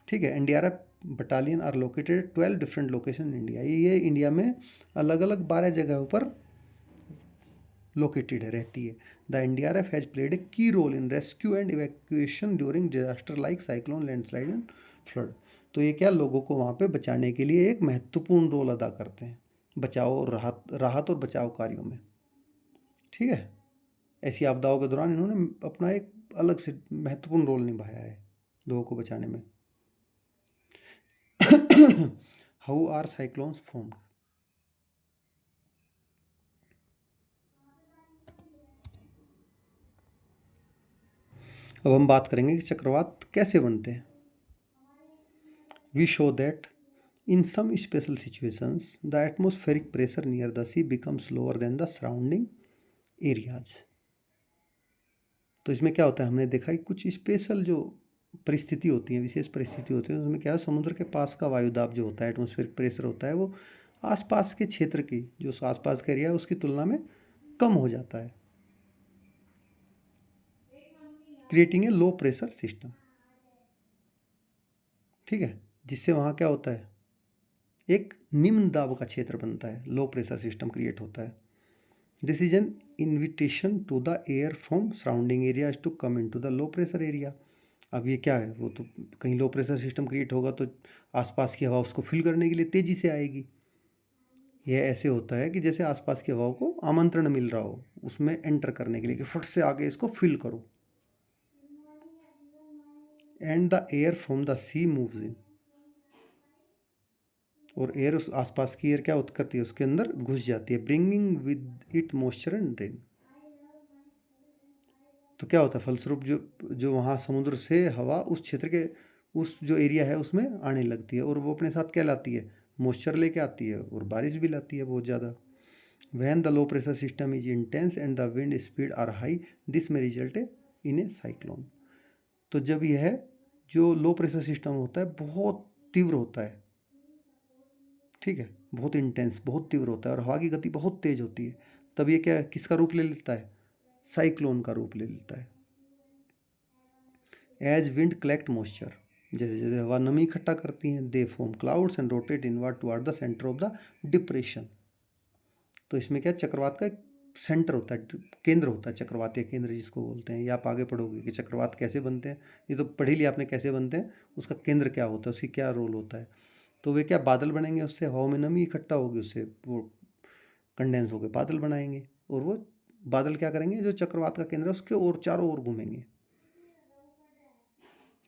ठीक है। NDRF battalion are located 12 different location in India. ये इंडिया में अलग अलग 12 जगहों पर लोकेटेड रहती है। The NDRF has played a key role in rescue and evacuation during disaster like cyclone, landslide and flood. तो ये क्या, लोगों को वहाँ पे बचाने के लिए एक महत्वपूर्ण रोल अदा करते हैं, बचाव और राहत और बचाव कार्यों में। ठीक है। ऐसी आपदाओं के दौरान इन्होंने अपना एक अलग से महत्वपूर्ण रोल निभाया है लोगों को बचाने में। How are cyclones formed? अब हम बात करेंगे कि चक्रवात कैसे बनते हैं। We show that in some special situations the atmospheric pressure near the sea becomes lower than the surrounding areas। तो इसमें क्या होता है, हमने देखा कि कुछ स्पेशल जो परिस्थिति होती है, विशेष परिस्थिति होती है, उसमें क्या है, समुद्र के पास का वायुदाब जो होता है, एटमॉस्फेरिक प्रेशर होता है, वो आसपास के क्षेत्र की, जो आसपास का एरिया है उसकी तुलना में कम हो जाता है, creating a low pressure system. ठीक है। जिससे वहाँ क्या होता है, एक निम्न दाब का क्षेत्र बनता है, लो प्रेशर सिस्टम क्रिएट होता है। This is an invitation to the air from surrounding areas to come in to the low pressure area. अब ये क्या है, वो तो कहीं लो प्रेशर सिस्टम क्रिएट होगा तो आसपास की हवा उसको फिल करने के लिए तेज़ी से आएगी। यह ऐसे होता है कि जैसे आसपास की हवाओं को आमंत्रण मिल रहा हो उसमें एंटर करने के लिए, कि फट से आगे इसको फिल करो। And the air from the sea moves in, और एयर उस आसपास की एयर क्या करती है, उसके अंदर घुस जाती है, bringing with it moisture and rain. तो क्या होता है, फलस्वरूप जो जो वहाँ समुद्र से हवा उस क्षेत्र के, उस जो एरिया है उसमें आने लगती है, और वो अपने साथ क्या लाती है, मॉइस्चर लेके आती है, और बारिश भी लाती है बहुत ज़्यादा। When the low pressure system is intense and the wind speed are high, this may result in a cyclone. तो जब यह जो लो प्रेशर सिस्टम होता है बहुत तीव्र होता है, ठीक है, बहुत इंटेंस, बहुत तीव्र होता है, और हवा की गति बहुत तेज होती है, तब ये क्या, किसका रूप ले लेता है, साइक्लोन का रूप ले लेता है। एज विंड कलेक्ट मॉइस्चर, जैसे जैसे हवा नमी इकट्ठा करती हैं, they form clouds and rotate inward toward the centre of the depression. तो इसमें क्या, चक्रवात का सेंटर होता है, केंद्र होता है, चक्रवात या केंद्र जिसको बोलते हैं। या आप आगे पढ़ोगे कि चक्रवात कैसे बनते हैं, ये तो पढ़ ही लिया आपने कैसे बनते हैं, उसका केंद्र क्या होता है, उसकी क्या रोल होता है। तो वे क्या बादल बनेंगे, उससे हवा में नमी इकट्ठा होगी, उससे वो कंडेंस होकर बादल बनाएंगे, और वो बादल क्या करेंगे, जो चक्रवात का केंद्र है उसके और चारों ओर घूमेंगे।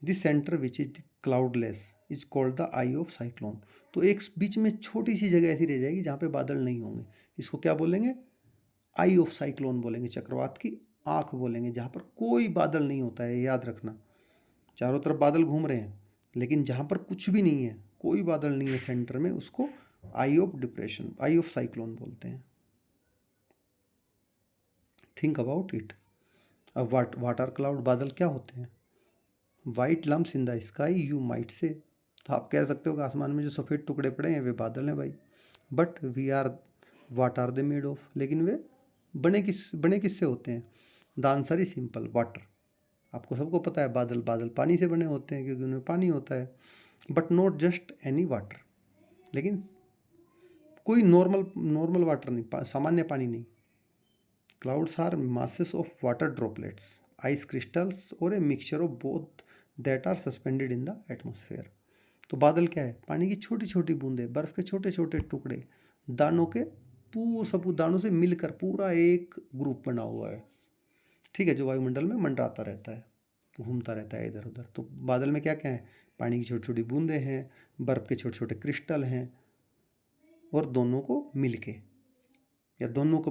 This centre which is cloudless is called the I of cyclone. तो एक बीच में छोटी सी जगह ऐसी रह जाएगी जहाँ पे बादल नहीं होंगे, इसको क्या बोलेंगे, आई ऑफ साइक्लोन बोलेंगे, चक्रवात की आंख बोलेंगे, जहाँ पर कोई बादल नहीं होता है। याद रखना, चारों तरफ बादल घूम रहे हैं, लेकिन जहाँ पर कुछ भी नहीं है, कोई बादल नहीं है सेंटर में, उसको eye of depression, eye of cyclone बोलते हैं। Think about it. अब वाटर क्लाउड, बादल क्या होते हैं, white lumps in the sky you might say. तो आप कह सकते हो कि आसमान में जो सफ़ेद टुकड़े पड़े हैं वे बादल हैं भाई। But we are, what are they made of, लेकिन वे बने किससे होते हैं। The answer is simple, water. आपको सबको पता है बादल बादल पानी से बने होते हैं, क्योंकि उनमें पानी होता है। But not just any water, लेकिन कोई नॉर्मल नॉर्मल वाटर नहीं, सामान्य पानी नहीं। Clouds are masses of water droplets, ice crystals or a mixture of both that are suspended in the atmosphere। तो बादल क्या है, पानी की छोटी छोटी बूंदें, बर्फ के छोटे छोटे टुकड़े, दानों के सब दानों से मिलकर पूरा एक ग्रुप बना हुआ है, ठीक है, जो वायुमंडल में मंडराता रहता है, घूमता रहता है इधर उधर। तो बादल में क्या क्या है, पानी की छोटी छोटी बूंदें हैं, बर्फ के छोटे छोटे क्रिस्टल हैं, और दोनों को मिलके, या दोनों को,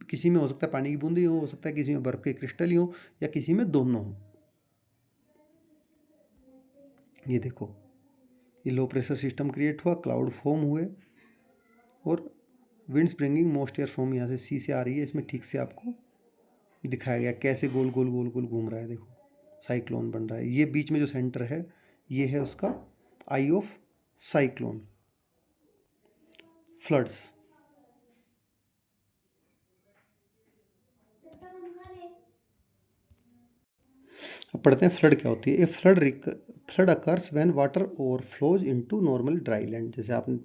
किसी में हो सकता है पानी की बूंदी हो सकता है किसी में बर्फ के क्रिस्टल ही हो, या किसी में दोनों हो। ये देखो, ये लो प्रेशर सिस्टम क्रिएट हुआ, क्लाउड फॉर्म हुए, और winds bringing most air from, यहाँ से सी से आ रही है, इसमें ठीक से आपको दिखाया गया कैसे गोल गोल गोल गोल घूम रहा है। देखो साइक्लोन बन रहा है, ये बीच में जो सेंटर है ये है उसका आई ऑफ साइक्लोन। फ्लड्स, अब पढ़ते हैं फ्लड क्या होती है। A flood occurs when water overflows into normal dry land. जैसे आपने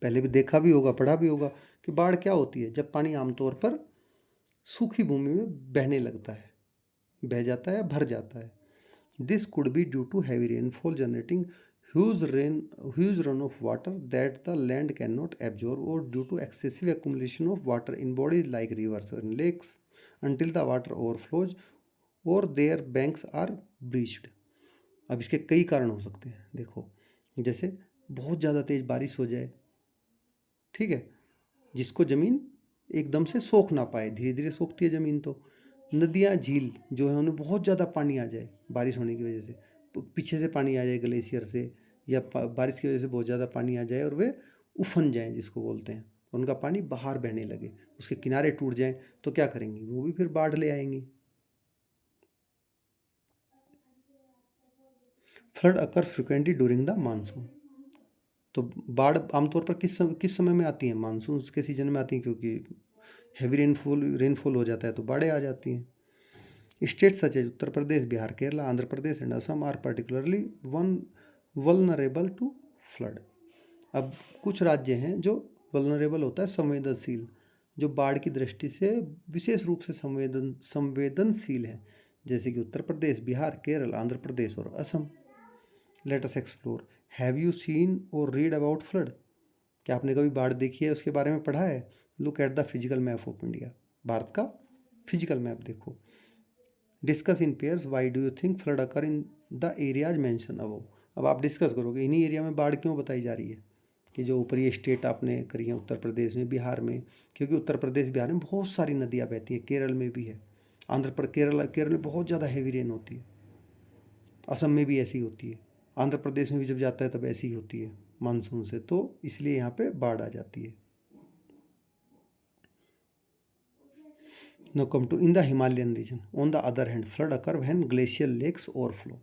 पहले भी देखा भी होगा, पढ़ा भी होगा कि बाढ़ क्या होती है, जब पानी आमतौर पर सूखी भूमि में बहने लगता है, बह जाता है, भर जाता है। This could be due to heavy rainfall generating huge run off water that the land can not absorb, और due to excessive accumulation of water in bodies like rivers and lakes until the water overflows or their banks are breached। अब इसके कई कारण हो सकते हैं। देखो, जैसे बहुत ज़्यादा तेज़ बारिश हो जाए, ठीक है, जिसको ज़मीन एकदम से सोख ना पाए, धीरे धीरे सोखती है ज़मीन। तो नदियाँ, झील जो है उन्हें बहुत ज़्यादा पानी आ जाए बारिश होने की वजह से, पीछे से पानी आ जाए ग्लेशियर से, या बारिश की वजह से बहुत ज़्यादा पानी आ जाए और वे उफन जाएँ जिसको बोलते हैं, उनका पानी बाहर बहने लगे, उसके किनारे टूट जाएँ, तो क्या करेंगी, वो भी फिर बाढ़ ले आएंगी। Flood occurs frequently during the monsoon. तो बाढ़ आमतौर पर किस समय में आती है, मानसून के सीजन में आती है, क्योंकि हैवी रेनफॉल हो जाता है तो बाढ़ें आ जाती हैं। States such as Uttar Pradesh, Bihar, Kerala, Andhra Pradesh and Assam are particularly vulnerable to flood. अब कुछ राज्य हैं जो वल्नरेबल होता है, संवेदनशील, जो बाढ़ की दृष्टि से विशेष रूप से संवेदनशील है, जैसे कि उत्तर प्रदेश, बिहार, केरल, आंध्र प्रदेश और Assam. Late us explore. Have you seen और रीड अबाउट फ्लड। क्या आपने कभी बाढ़ देखी है, उसके बारे में पढ़ा है। Look at the physical map of India. Bharat का फिजिकल मैप देखो। Discuss in pairs Y do you think flood occur in the areas mention above. अब आप डिस्कस करोगे इन्हीं एरिया में बाढ़ क्यों बताई जा रही है, कि जो ऊपरी स्टेट आपने करी है, उत्तर प्रदेश में, बिहार में, क्योंकि उत्तर प्रदेश बिहार में बहुत सारी नदियाँ बहती हैं, केरल में भी है, केरल में बहुत ज़्यादा हैवी रेन होती है, असम में भी ऐसी होती है, आंध्र प्रदेश में भी जब जाता है तब ऐसी ही होती है मानसून से, तो इसलिए यहाँ पे बाढ़ आ जाती है। Now come to in the Himalayan region. On the other hand, flood occur when glacial lakes overflow।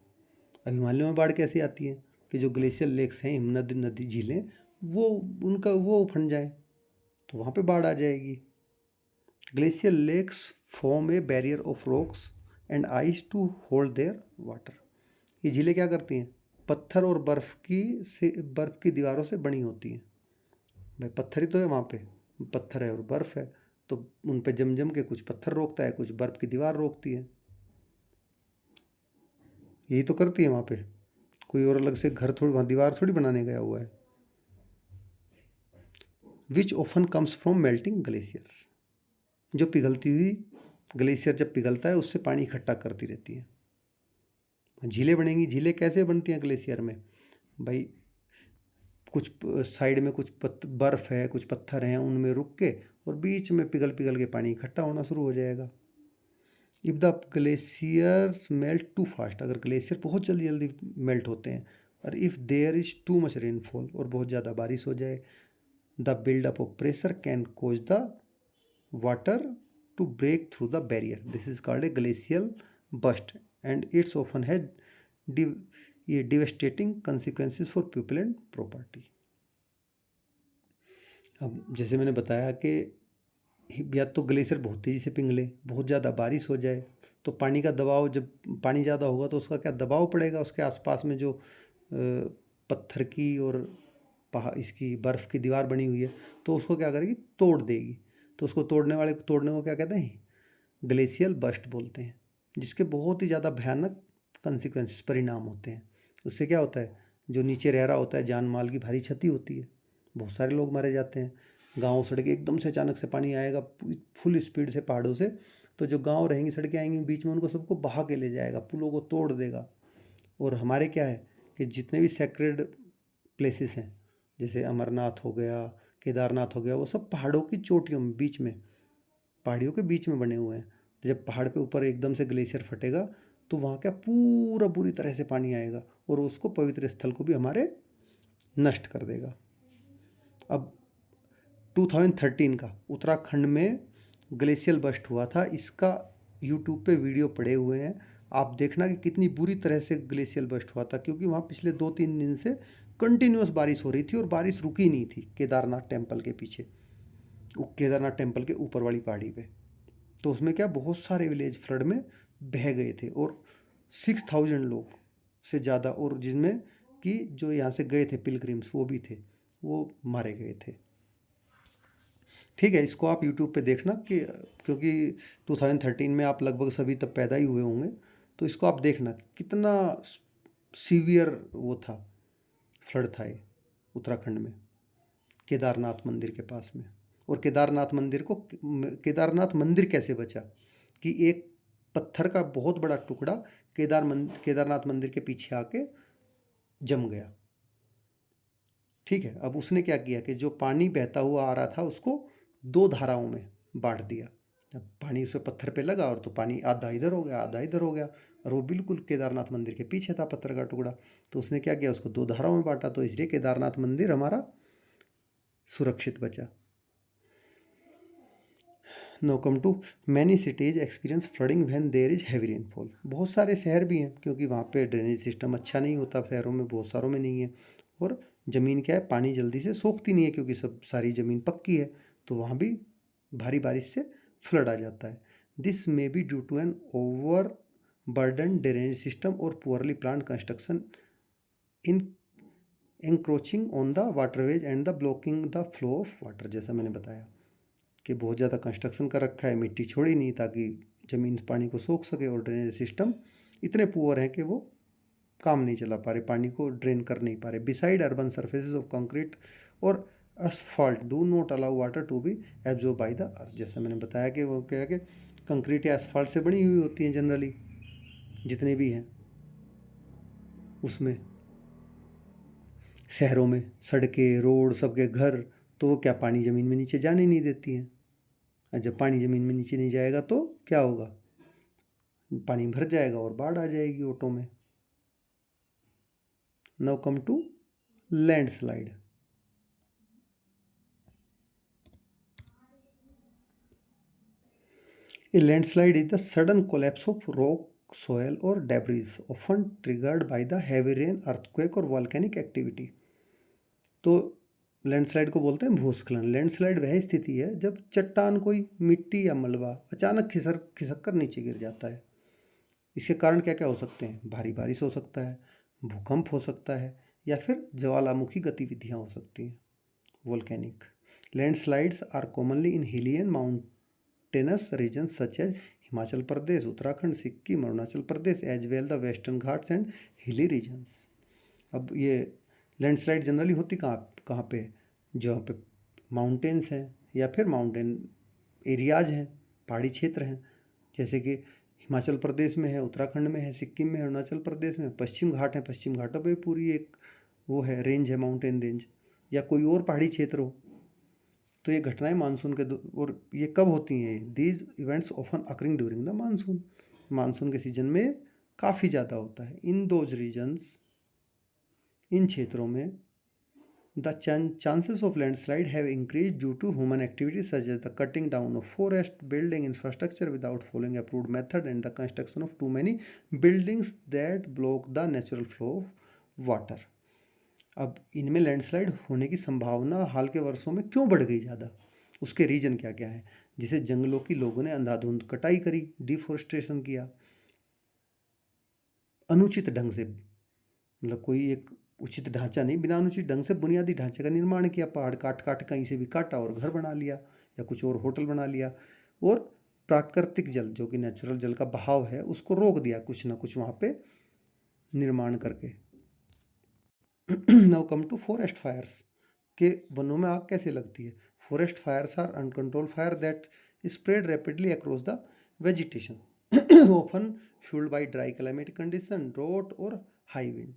अब हिमालय में बाढ़ कैसे आती है, कि जो ग्लेशियल लेक्स हैं, नदी झीलें, वो उफन जाए, तो वहाँ पे बाढ़ आ जाएगी। Glacial lakes form a barrier of rocks and ice to hold their water. ये झीलें क्या करती हैं, पत्थर और बर्फ़ की दीवारों से बनी होती हैं। भाई पत्थर ही तो है वहाँ पे, पत्थर है और बर्फ़ है, तो उन पे जम जम के कुछ पत्थर रोकता है, कुछ बर्फ़ की दीवार रोकती है। यही तो करती है वहाँ पे, कोई और अलग से घर थोड़ी, वहाँ दीवार थोड़ी बनाने गया हुआ है। Which often comes from melting glaciers, जो पिघलती हुई ग्लेशियर जब पिघलता है उससे पानी इकट्ठा करती रहती है। झीलें बनेंगी, झीलें कैसे बनती हैं ग्लेशियर में? भाई कुछ साइड में कुछ बर्फ़ है, कुछ पत्थर हैं, उनमें रुक के और बीच में पिघल पिघल के पानी इकट्ठा होना शुरू हो जाएगा। If the glaciers melt too fast, अगर ग्लेशियर बहुत जल्दी जल्दी मेल्ट होते हैं, और if there is too much rainfall, और बहुत ज़्यादा बारिश हो जाए, the buildup of pressure can cause the water to break through the barrier, this is called a glacial burst and it's often has ये devastating consequences for people and property. अब जैसे मैंने बताया कि या तो ग्लेशियर बहुत तेज़ी से पिघले, बहुत ज़्यादा बारिश हो जाए, तो पानी का दबाव, जब पानी ज़्यादा होगा तो उसका क्या दबाव पड़ेगा उसके आसपास में, जो पत्थर की और इसकी बर्फ़ की दीवार बनी हुई है, तो उसको क्या करेगी, तोड़ देगी। तो उसको तोड़ने को क्या कहते हैं, ग्लेशियल बस्ट बोलते हैं, जिसके बहुत ही ज़्यादा भयानक कंसिक्वेंसेस, परिणाम होते हैं। उससे क्या होता है, जो नीचे रह रहा होता है जान माल की भारी क्षति होती है, बहुत सारे लोग मारे जाते हैं। गाँव सड़कें एकदम से अचानक से पानी आएगा फुल स्पीड से पहाड़ों से, तो जो गांव रहेंगी, सड़कें आएंगी बीच में, उनको सबको बहा के ले जाएगा, पुलों को तोड़ देगा। और हमारे क्या है कि जितने भी सेक्रेड प्लेसेस हैं, जैसे अमरनाथ हो गया, केदारनाथ हो गया, वो सब पहाड़ों की चोटियों में, बीच में, पहाड़ियों के बीच में बने हुए हैं। तो जब पहाड़ पे ऊपर एकदम से ग्लेशियर फटेगा तो वहाँ क्या पूरा बुरी तरह से पानी आएगा और उसको पवित्र स्थल को भी हमारे नष्ट कर देगा। अब 2013 का उत्तराखंड में ग्लेशियल बस्ट हुआ था, इसका यूट्यूब पे वीडियो पड़े हुए हैं, आप देखना कि कितनी बुरी तरह से ग्लेशियल बस्ट हुआ था, क्योंकि वहाँ पिछले 2-3 दिन से कंटिन्यूस बारिश हो रही थी और बारिश रुकी नहीं थी केदारनाथ टेम्पल के पीछे, केदारनाथ टेम्पल के ऊपर वाली पहाड़ी पे। तो उसमें क्या, बहुत सारे विलेज फ्लड में बह गए थे और 6000 लोग से ज़्यादा, और जिनमें कि जो यहाँ से गए थे पिलग्रिम्स वो भी थे, वो मारे गए थे। ठीक है, इसको आप यूट्यूब पे देखना कि, क्योंकि 2013 में आप लगभग सभी तब पैदा ही हुए होंगे, तो इसको आप देखना कितना सीवियर वो था, फ्लड था ये उत्तराखंड में, केदारनाथ मंदिर के पास में। और केदारनाथ मंदिर कैसे बचा, कि एक पत्थर का बहुत बड़ा टुकड़ा केदारनाथ मंदिर के पीछे आके जम गया। ठीक है, अब उसने क्या किया कि जो पानी बहता हुआ आ रहा था उसको 2 धाराओं में बांट दिया। जब पानी उस पत्थर पे लगा और तो पानी आधा इधर हो गया आधा इधर हो गया, और वो बिल्कुल केदारनाथ मंदिर के पीछे था पत्थर का टुकड़ा, तो उसने क्या किया, उसको 2 धाराओं में बांटा, तो इसलिए केदारनाथ मंदिर हमारा सुरक्षित बचा। Now come to many cities experience flooding when there is heavy rainfall, बहुत सारे शहर भी हैं, क्योंकि वहाँ पे ड्रेनेज सिस्टम अच्छा नहीं होता, शहरों में बहुत सारों में नहीं है, और ज़मीन क्या है, पानी जल्दी से सोखती नहीं है, क्योंकि सब सारी ज़मीन पक्की है, तो वहाँ भी भारी बारिश से फ्लड आ जाता है। This may be due to an over burden drainage system और poorly plan construction in encroaching on the waterways and the blocking the flow of water, जैसा मैंने बताया कि बहुत ज़्यादा कंस्ट्रक्शन कर रखा है, मिट्टी छोड़ी नहीं ताकि ज़मीन पानी को सोख सके, और ड्रेनेज सिस्टम इतने पुअर हैं कि वो काम नहीं चला पा रहे, पानी को ड्रेन कर नहीं पा रहे। Beside urban surfaces of concrete और asphalt do not allow water to be absorb by the earth, जैसा मैंने बताया कि वो क्या है कि कंक्रीट या एसफॉल्ट से बनी हुई होती हैं जनरली, जितने भी हैं उसमें, शहरों में सड़कें रोड सबके घर, तो वो क्या, पानी ज़मीन में नीचे जाने नहीं देती हैं। और जब पानी ज़मीन में नीचे नहीं जाएगा तो क्या होगा, पानी भर जाएगा और बाढ़ आ जाएगी ऑटो में। Now come to landslide. A landslide is the sudden collapse of rock, soil or debris, often triggered by the heavy rain, earthquake और volcanic activity। तो लैंडस्लाइड को बोलते हैं भूस्खलन। लैंडस्लाइड वह स्थिति है जब चट्टान, कोई मिट्टी या मलबा अचानक खिसक कर नीचे गिर जाता है। इसके कारण क्या क्या हो सकते हैं, भारी बारिश हो सकता है, भूकंप हो सकता है, या फिर ज्वालामुखी गतिविधियाँ हो सकती हैं, volcanic. Landslides are commonly in hilly and mountainous regions such as Himachal Pradesh, Uttarakhand, Sikkim, Arunachal Pradesh, as well the Western Ghats and hilly regions. अब ये लैंडस्लाइड जनरली होती कहाँ पे? जहाँ पे माउंटेन्स हैं या फिर माउंटेन एरियाज हैं, पहाड़ी क्षेत्र हैं, जैसे कि हिमाचल प्रदेश में है, उत्तराखंड में है, सिक्किम में है, अरुणाचल प्रदेश में, पश्चिम घाट है, पश्चिम घाटों पे पूरी एक वो है, रेंज है, माउंटेन रेंज, या कोई और पहाड़ी क्षेत्र हो। तो ये घटनाएं मानसून के और ये कब होती हैं? These events often occurring during the monsoon. Monsoon के सीजन में काफ़ी ज़्यादा होता है। इन दोज रीजन्स, इन क्षेत्रों में the chances of landslide have increased due to human activities such as the cutting down of forest, building infrastructure without following approved method, and the construction of too many buildings that block the natural flow of water. अब इनमें landslide होने की संभावना हाल के वर्षों में क्यों बढ़ गई ज़्यादा? उसके रीजन क्या क्या है? जैसे जंगलों की लोगों ने अंधाधुंध कटाई करी, डिफोरेस्टेशन किया, अनुचित ढंग से, मतलब कोई एक उचित ढांचा नहीं, बिना अनुचित ढंग से बुनियादी ढांचे का निर्माण किया, पहाड़ काट काट कहीं से भी काटा और घर बना लिया या कुछ और होटल बना लिया, और प्राकृतिक जल जो कि नेचुरल जल का बहाव है उसको रोक दिया कुछ ना कुछ वहाँ पे निर्माण करके। Now come to forest fires, के वनों में आग कैसे लगती है? Forest fires are uncontrol fire that spread rapidly across the vegetation often fuelled by dry climatic condition, drought और हाई विंड।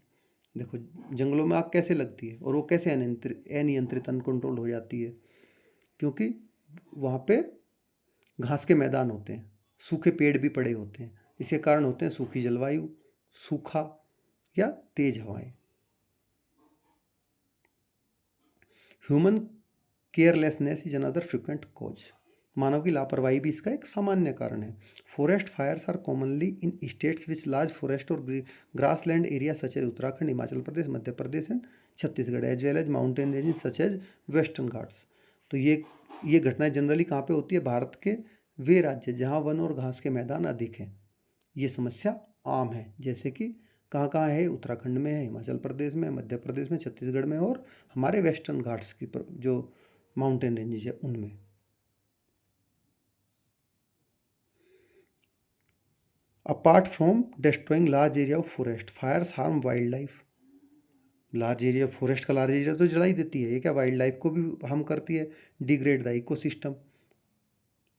देखो, जंगलों में आग कैसे लगती है और वो कैसे अनियंत्रित अनकंट्रोल हो जाती है? क्योंकि वहाँ पे घास के मैदान होते हैं, सूखे पेड़ भी पड़े होते हैं, इसके कारण होते हैं सूखी जलवायु, सूखा या तेज हवाएं। Human carelessness is another frequent cause, मानव की लापरवाही भी इसका एक सामान्य कारण है। Forest fires are commonly in states which large forest और grassland area such as Uttarakhand, Himachal Pradesh, Madhya Pradesh and Chhattisgarh, as well as mountain range such as Western Ghats. तो ये घटनाएं जनरली कहाँ पे होती है? भारत के वे राज्य जहाँ वन और घास के मैदान अधिक हैं। ये समस्या आम है, जैसे कि कहाँ कहाँ है? उत्तराखंड में है, हिमाचल प्रदेश में, मध्य प्रदेश में, छत्तीसगढ़ में, और हमारे वेस्टर्न घाट्स की जो माउंटेन रेंजेस है उनमें। Apart from destroying large area of forest, fires harm wild life. Large area, forest का लार्ज एरिया तो जला ही देती है, ये क्या वाइल्ड लाइफ को भी हार्म करती है, डिग्रेड द इकोसिस्टम,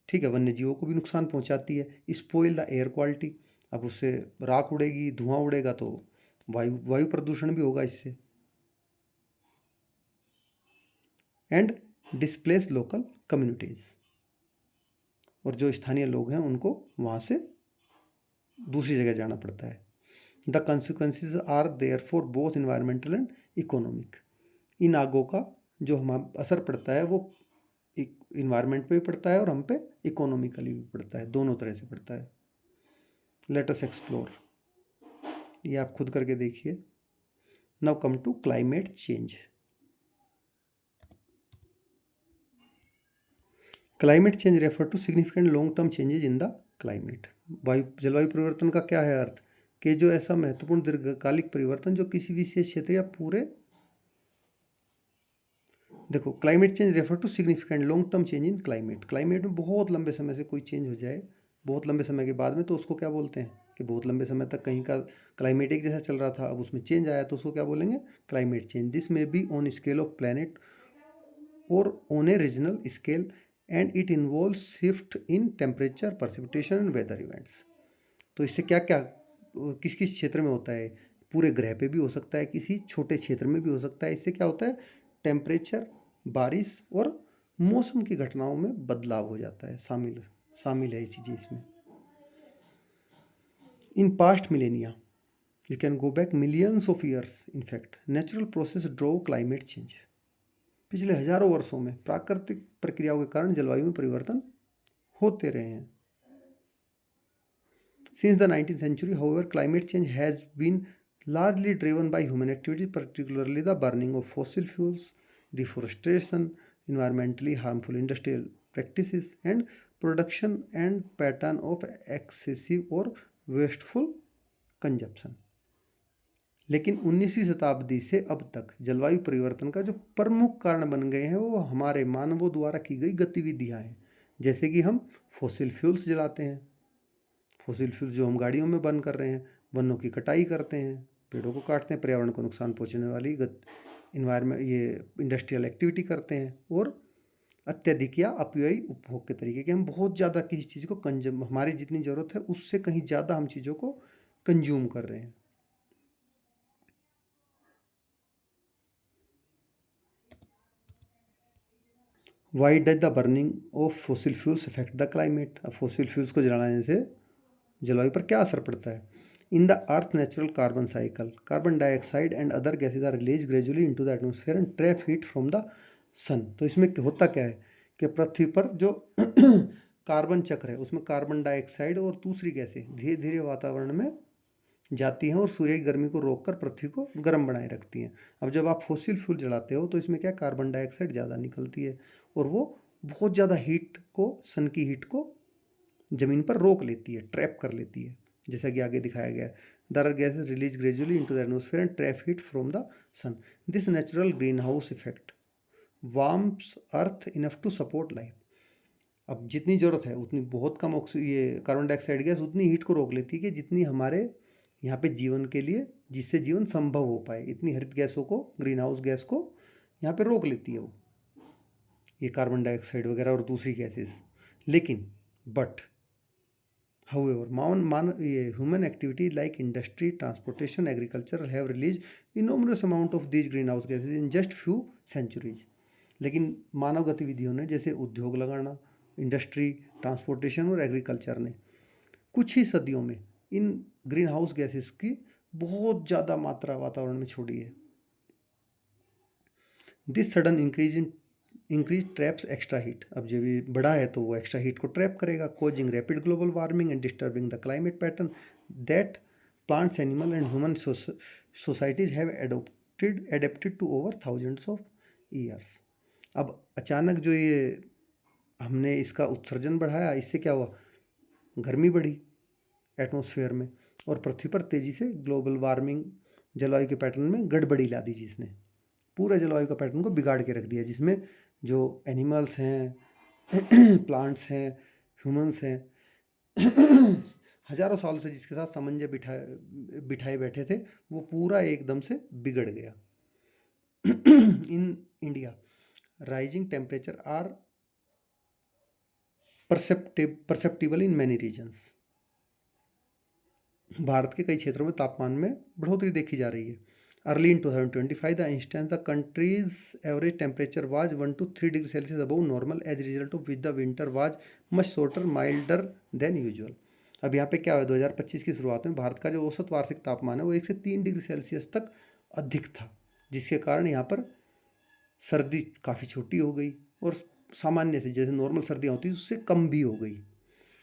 ठीक है, वन्य जीवों को भी नुकसान पहुंचाती है। स्पॉइल द एयर क्वालिटी, अब उससे राख उड़ेगी, धुआं उड़ेगा तो वायु प्रदूषण भी होगा इससे। एंड डिस्प्लेस लोकल कम्युनिटीज, और जो स्थानीय लोग हैं उनको वहाँ से दूसरी जगह जाना पड़ता है। The consequences are there for both environmental and economic, इन आगों का जो हम असर पड़ता है वो इन्वायरमेंट पे भी पड़ता है और हम पे इकोनॉमिकली भी पड़ता है, दोनों तरह से पड़ता है। लेट अस एक्सप्लोर, ये आप खुद करके देखिए। Now come to climate change. Climate change refer to significant long term changes in the climate. जलवायु परिवर्तन का क्या है अर्थ? कि जो ऐसा महत्वपूर्ण दीर्घकालिक परिवर्तन जो किसी विशेष क्षेत्र या पूरे, देखो, climate change refer to significant long term change in climate. Climate में बहुत लंबे समय से कोई चेंज हो जाए, बहुत लंबे समय के बाद में, तो उसको क्या बोलते हैं? कि बहुत लंबे समय तक कहीं का क्लाइमेट एक जैसा चल रहा था, अब उसमें चेंज आया तो उसको क्या बोलेंगे? Climate change. This may be on scale of planet और on a regional scale, and it involve shift in temperature, precipitation and weather events. तो इससे क्या क्या किस किस क्षेत्र में होता है? पूरे ग्रह पे भी हो सकता है, किसी छोटे क्षेत्र में भी हो सकता है। इससे क्या होता है? टेम्परेचर, बारिश और मौसम की घटनाओं में बदलाव हो जाता है, शामिल है ये चीज़ें इसमें। In past millennia, you can go back millions of years, in fact natural process drove climate change. पिछले हजारों वर्षों में प्राकृतिक प्रक्रियाओं के कारण जलवायु में परिवर्तन होते रहे हैं। Since the 19th century, however, climate change has been largely driven by human activity, particularly the burning of fossil fuels, deforestation, environmentally harmful industrial practices, and production and pattern of excessive or wasteful consumption. लेकिन 19वीं शताब्दी से अब तक जलवायु परिवर्तन का जो प्रमुख कारण बन गए हैं वो हमारे मानवों द्वारा की गई गतिविधियां हैं, जैसे कि हम फॉसिल फ्यूल्स जलाते हैं, फॉसिल फ्यूल्स जो हम गाड़ियों में बर्न कर रहे हैं, वनों की कटाई करते हैं, पेड़ों को काटते हैं, पर्यावरण को नुकसान पहुंचाने वाली इन्वायरमेंट ये इंडस्ट्रियल एक्टिविटी करते हैं, और अत्यधिक या अपव्ययी उपभोग के तरीके कि हम बहुत ज़्यादा किसी चीज़ को कंज्यूम, हमारी जितनी ज़रूरत है उससे कहीं ज़्यादा हम चीज़ों को कंज्यूम कर रहे हैं। Why does the burning of fossil fuels affect the climate? अब फॉसिल फ्यूल्स को जलाने से जलवायु पर क्या असर पड़ता है? In the Earth natural carbon cycle, carbon dioxide and other gases are release gradually into the atmosphere and trap heat from the sun. तो इसमें होता क्या है कि पृथ्वी पर जो कार्बन चक्र है उसमें कार्बन डाइऑक्साइड और दूसरी गैसें धीरे धीरे वातावरण में जाती हैं और सूर्य की गर्मी को रोककर पृथ्वी को गर्म बनाए रखती हैं। अब जब आप फॉसिल फ्यूल जलाते हो तो इसमें क्या कार्बन डाइऑक्साइड ज़्यादा निकलती है और वो बहुत ज़्यादा हीट को, सन की हीट को ज़मीन पर रोक लेती है, ट्रैप कर लेती है, जैसा कि आगे दिखाया गया है। The gases release gradually into the atmosphere and trap heat from the sun. This natural greenhouse effect warms earth enough to support life. अब जितनी ज़रूरत है उतनी, बहुत कम ये कार्बन डाइऑक्साइड गैस उतनी हीट को रोक लेती है कि जितनी हमारे यहाँ पे जीवन के लिए, जिससे जीवन संभव हो पाए, इतनी हरित गैसों को, ग्रीन हाउस गैस को यहाँ पे रोक लेती है वो, ये कार्बन डाइऑक्साइड वगैरह और दूसरी गैसेस। लेकिन but however human activity like industry, transportation, agriculture have released enormous amount of these greenhouse gases in just few centuries। लेकिन मानव गतिविधियों ने, जैसे उद्योग लगाना, इंडस्ट्री, ट्रांसपोर्टेशन और एग्रीकल्चर ने कुछ ही सदियों में इन ग्रीन हाउस गैसेस की बहुत ज़्यादा मात्रा वातावरण में छोड़ी है। This sudden increase traps extra heat. अब जब ये बड़ा है तो वो एक्स्ट्रा हीट को ट्रैप करेगा, causing rapid global warming and disturbing the climate pattern that plants, animal and human societies have adapted to over thousands of years. अब अचानक जो ये हमने इसका उत्सर्जन बढ़ाया, इससे क्या हुआ, गर्मी बढ़ी एटमॉस्फेयर में और पृथ्वी पर तेज़ी से ग्लोबल वार्मिंग, जलवायु के पैटर्न में गड़बड़ी ला दी, जिसने पूरे जलवायु का पैटर्न को बिगाड़ के रख दिया, जिसमें जो एनिमल्स हैं, प्लांट्स हैं, ह्यूमंस हैं, हजारों साल से जिसके साथ सामंजस्य बिठाए बैठे थे, वो पूरा एकदम से बिगड़ गया। In India rising temperature are perceptible in many regions. Bharat के कई क्षेत्रों में तापमान में बढ़ोतरी देखी जा रही है। Early in 2025 the instance the country's average temperature was 1 to 3 degree Celsius above normal, as result of which the winter was much shorter milder than usual. अब यहाँ पे क्या है, 2025 की शुरुआत में भारत का जो औसत वार्षिक तापमान है वो 1 से 3 डिग्री सेल्सियस तक अधिक था, जिसके कारण यहाँ पर सर्दी काफ़ी छोटी हो गई और सामान्य से, जैसे नॉर्मल सर्दियाँ होती है उससे कम भी हो गई।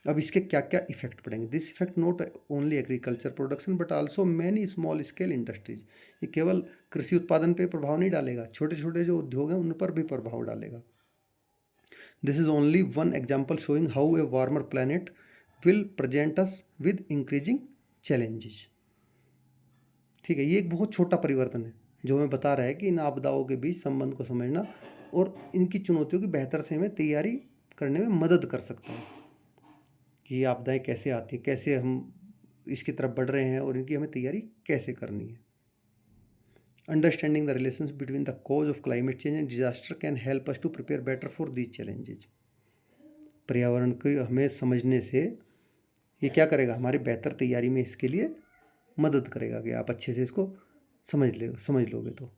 अब इसके क्या क्या इफेक्ट पड़ेंगे? This effect not only agriculture production but also many small scale industries. ये केवल कृषि उत्पादन पे प्रभाव नहीं डालेगा, छोटे छोटे जो उद्योग हैं उन पर भी प्रभाव डालेगा। This is only one example showing how a warmer planet will present us with increasing challenges. ठीक है, ये एक बहुत छोटा परिवर्तन है जो हमें बता रहा है कि इन आपदाओं के बीच संबंध को समझना और इनकी चुनौतियों की बेहतर से हमें तैयारी करने में मदद कर सकता है कि ये आपदाएं कैसे आती हैं, कैसे हम इसकी तरफ बढ़ रहे हैं और इनकी हमें तैयारी कैसे करनी है। Understanding the relations between the cause of climate change and disaster can help us to prepare better for these challenges. पर्यावरण को हमें समझने से ये क्या करेगा, हमारी बेहतर तैयारी में इसके लिए मदद करेगा कि आप अच्छे से इसको समझ लोगे तो।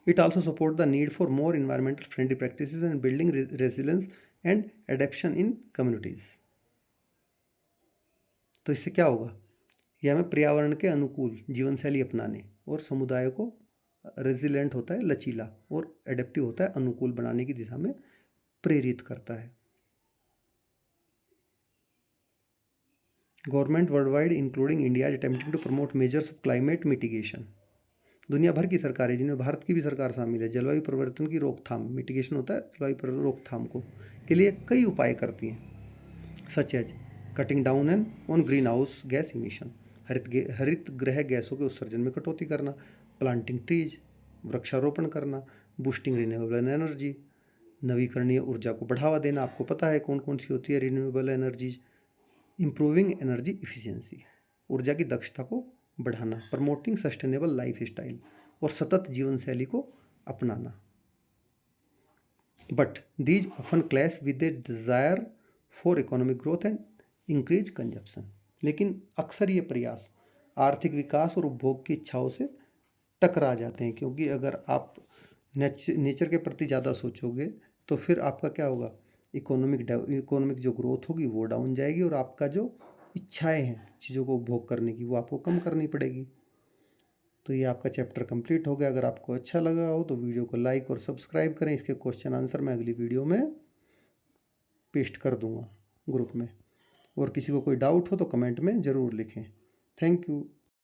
It also support the need for more environmental friendly practices and building resilience and adaptation in communities। तो इससे क्या होगा, यह हमें पर्यावरण के अनुकूल जीवन शैली अपनाने और समुदाय को रेजिलेंट होता है, लचीला, और एडेप्टिव होता है, अनुकूल बनाने की दिशा में प्रेरित करता है। Government worldwide including India is attempting to promote measures of climate mitigation. दुनिया भर की सरकारें, जिनमें भारत की भी सरकार शामिल है, जलवायु परिवर्तन की रोकथाम, मिटिगेशन होता है जलवायु रोकथाम को, के लिए कई उपाय करती हैं, such as cutting down and on greenhouse gas emission, हरित गृह गैसों के उत्सर्जन में कटौती करना, प्लांटिंग ट्रीज, वृक्षारोपण करना, बूस्टिंग रिन्यूएबल एनर्जी, नवीकरणीय ऊर्जा को बढ़ावा देना, आपको पता है कौन कौन सी होती है renewable energies, improving energy efficiency, ऊर्जा की दक्षता को बढ़ाना, प्रमोटिंग सस्टेनेबल लाइफ स्टाइल, और सतत जीवन शैली को अपनाना। But these often clash with A desire for economic growth and increase consumption, लेकिन अक्सर ये प्रयास आर्थिक विकास और उपभोग की इच्छाओं से टकरा जाते हैं, क्योंकि अगर आप नेचर के प्रति ज़्यादा सोचोगे तो फिर आपका क्या होगा, इकोनॉमिक जो ग्रोथ होगी वो डाउन जाएगी, और आपका जो इच्छाएं हैं चीज़ों को उपभोग करने की वो आपको कम करनी पड़ेगी। तो ये आपका चैप्टर कंप्लीट हो गया। अगर आपको अच्छा लगा हो तो वीडियो को लाइक और सब्सक्राइब करें। इसके क्वेश्चन आंसर मैं अगली वीडियो में पेस्ट कर दूंगा ग्रुप में, और किसी को कोई डाउट हो तो कमेंट में ज़रूर लिखें। Thank you.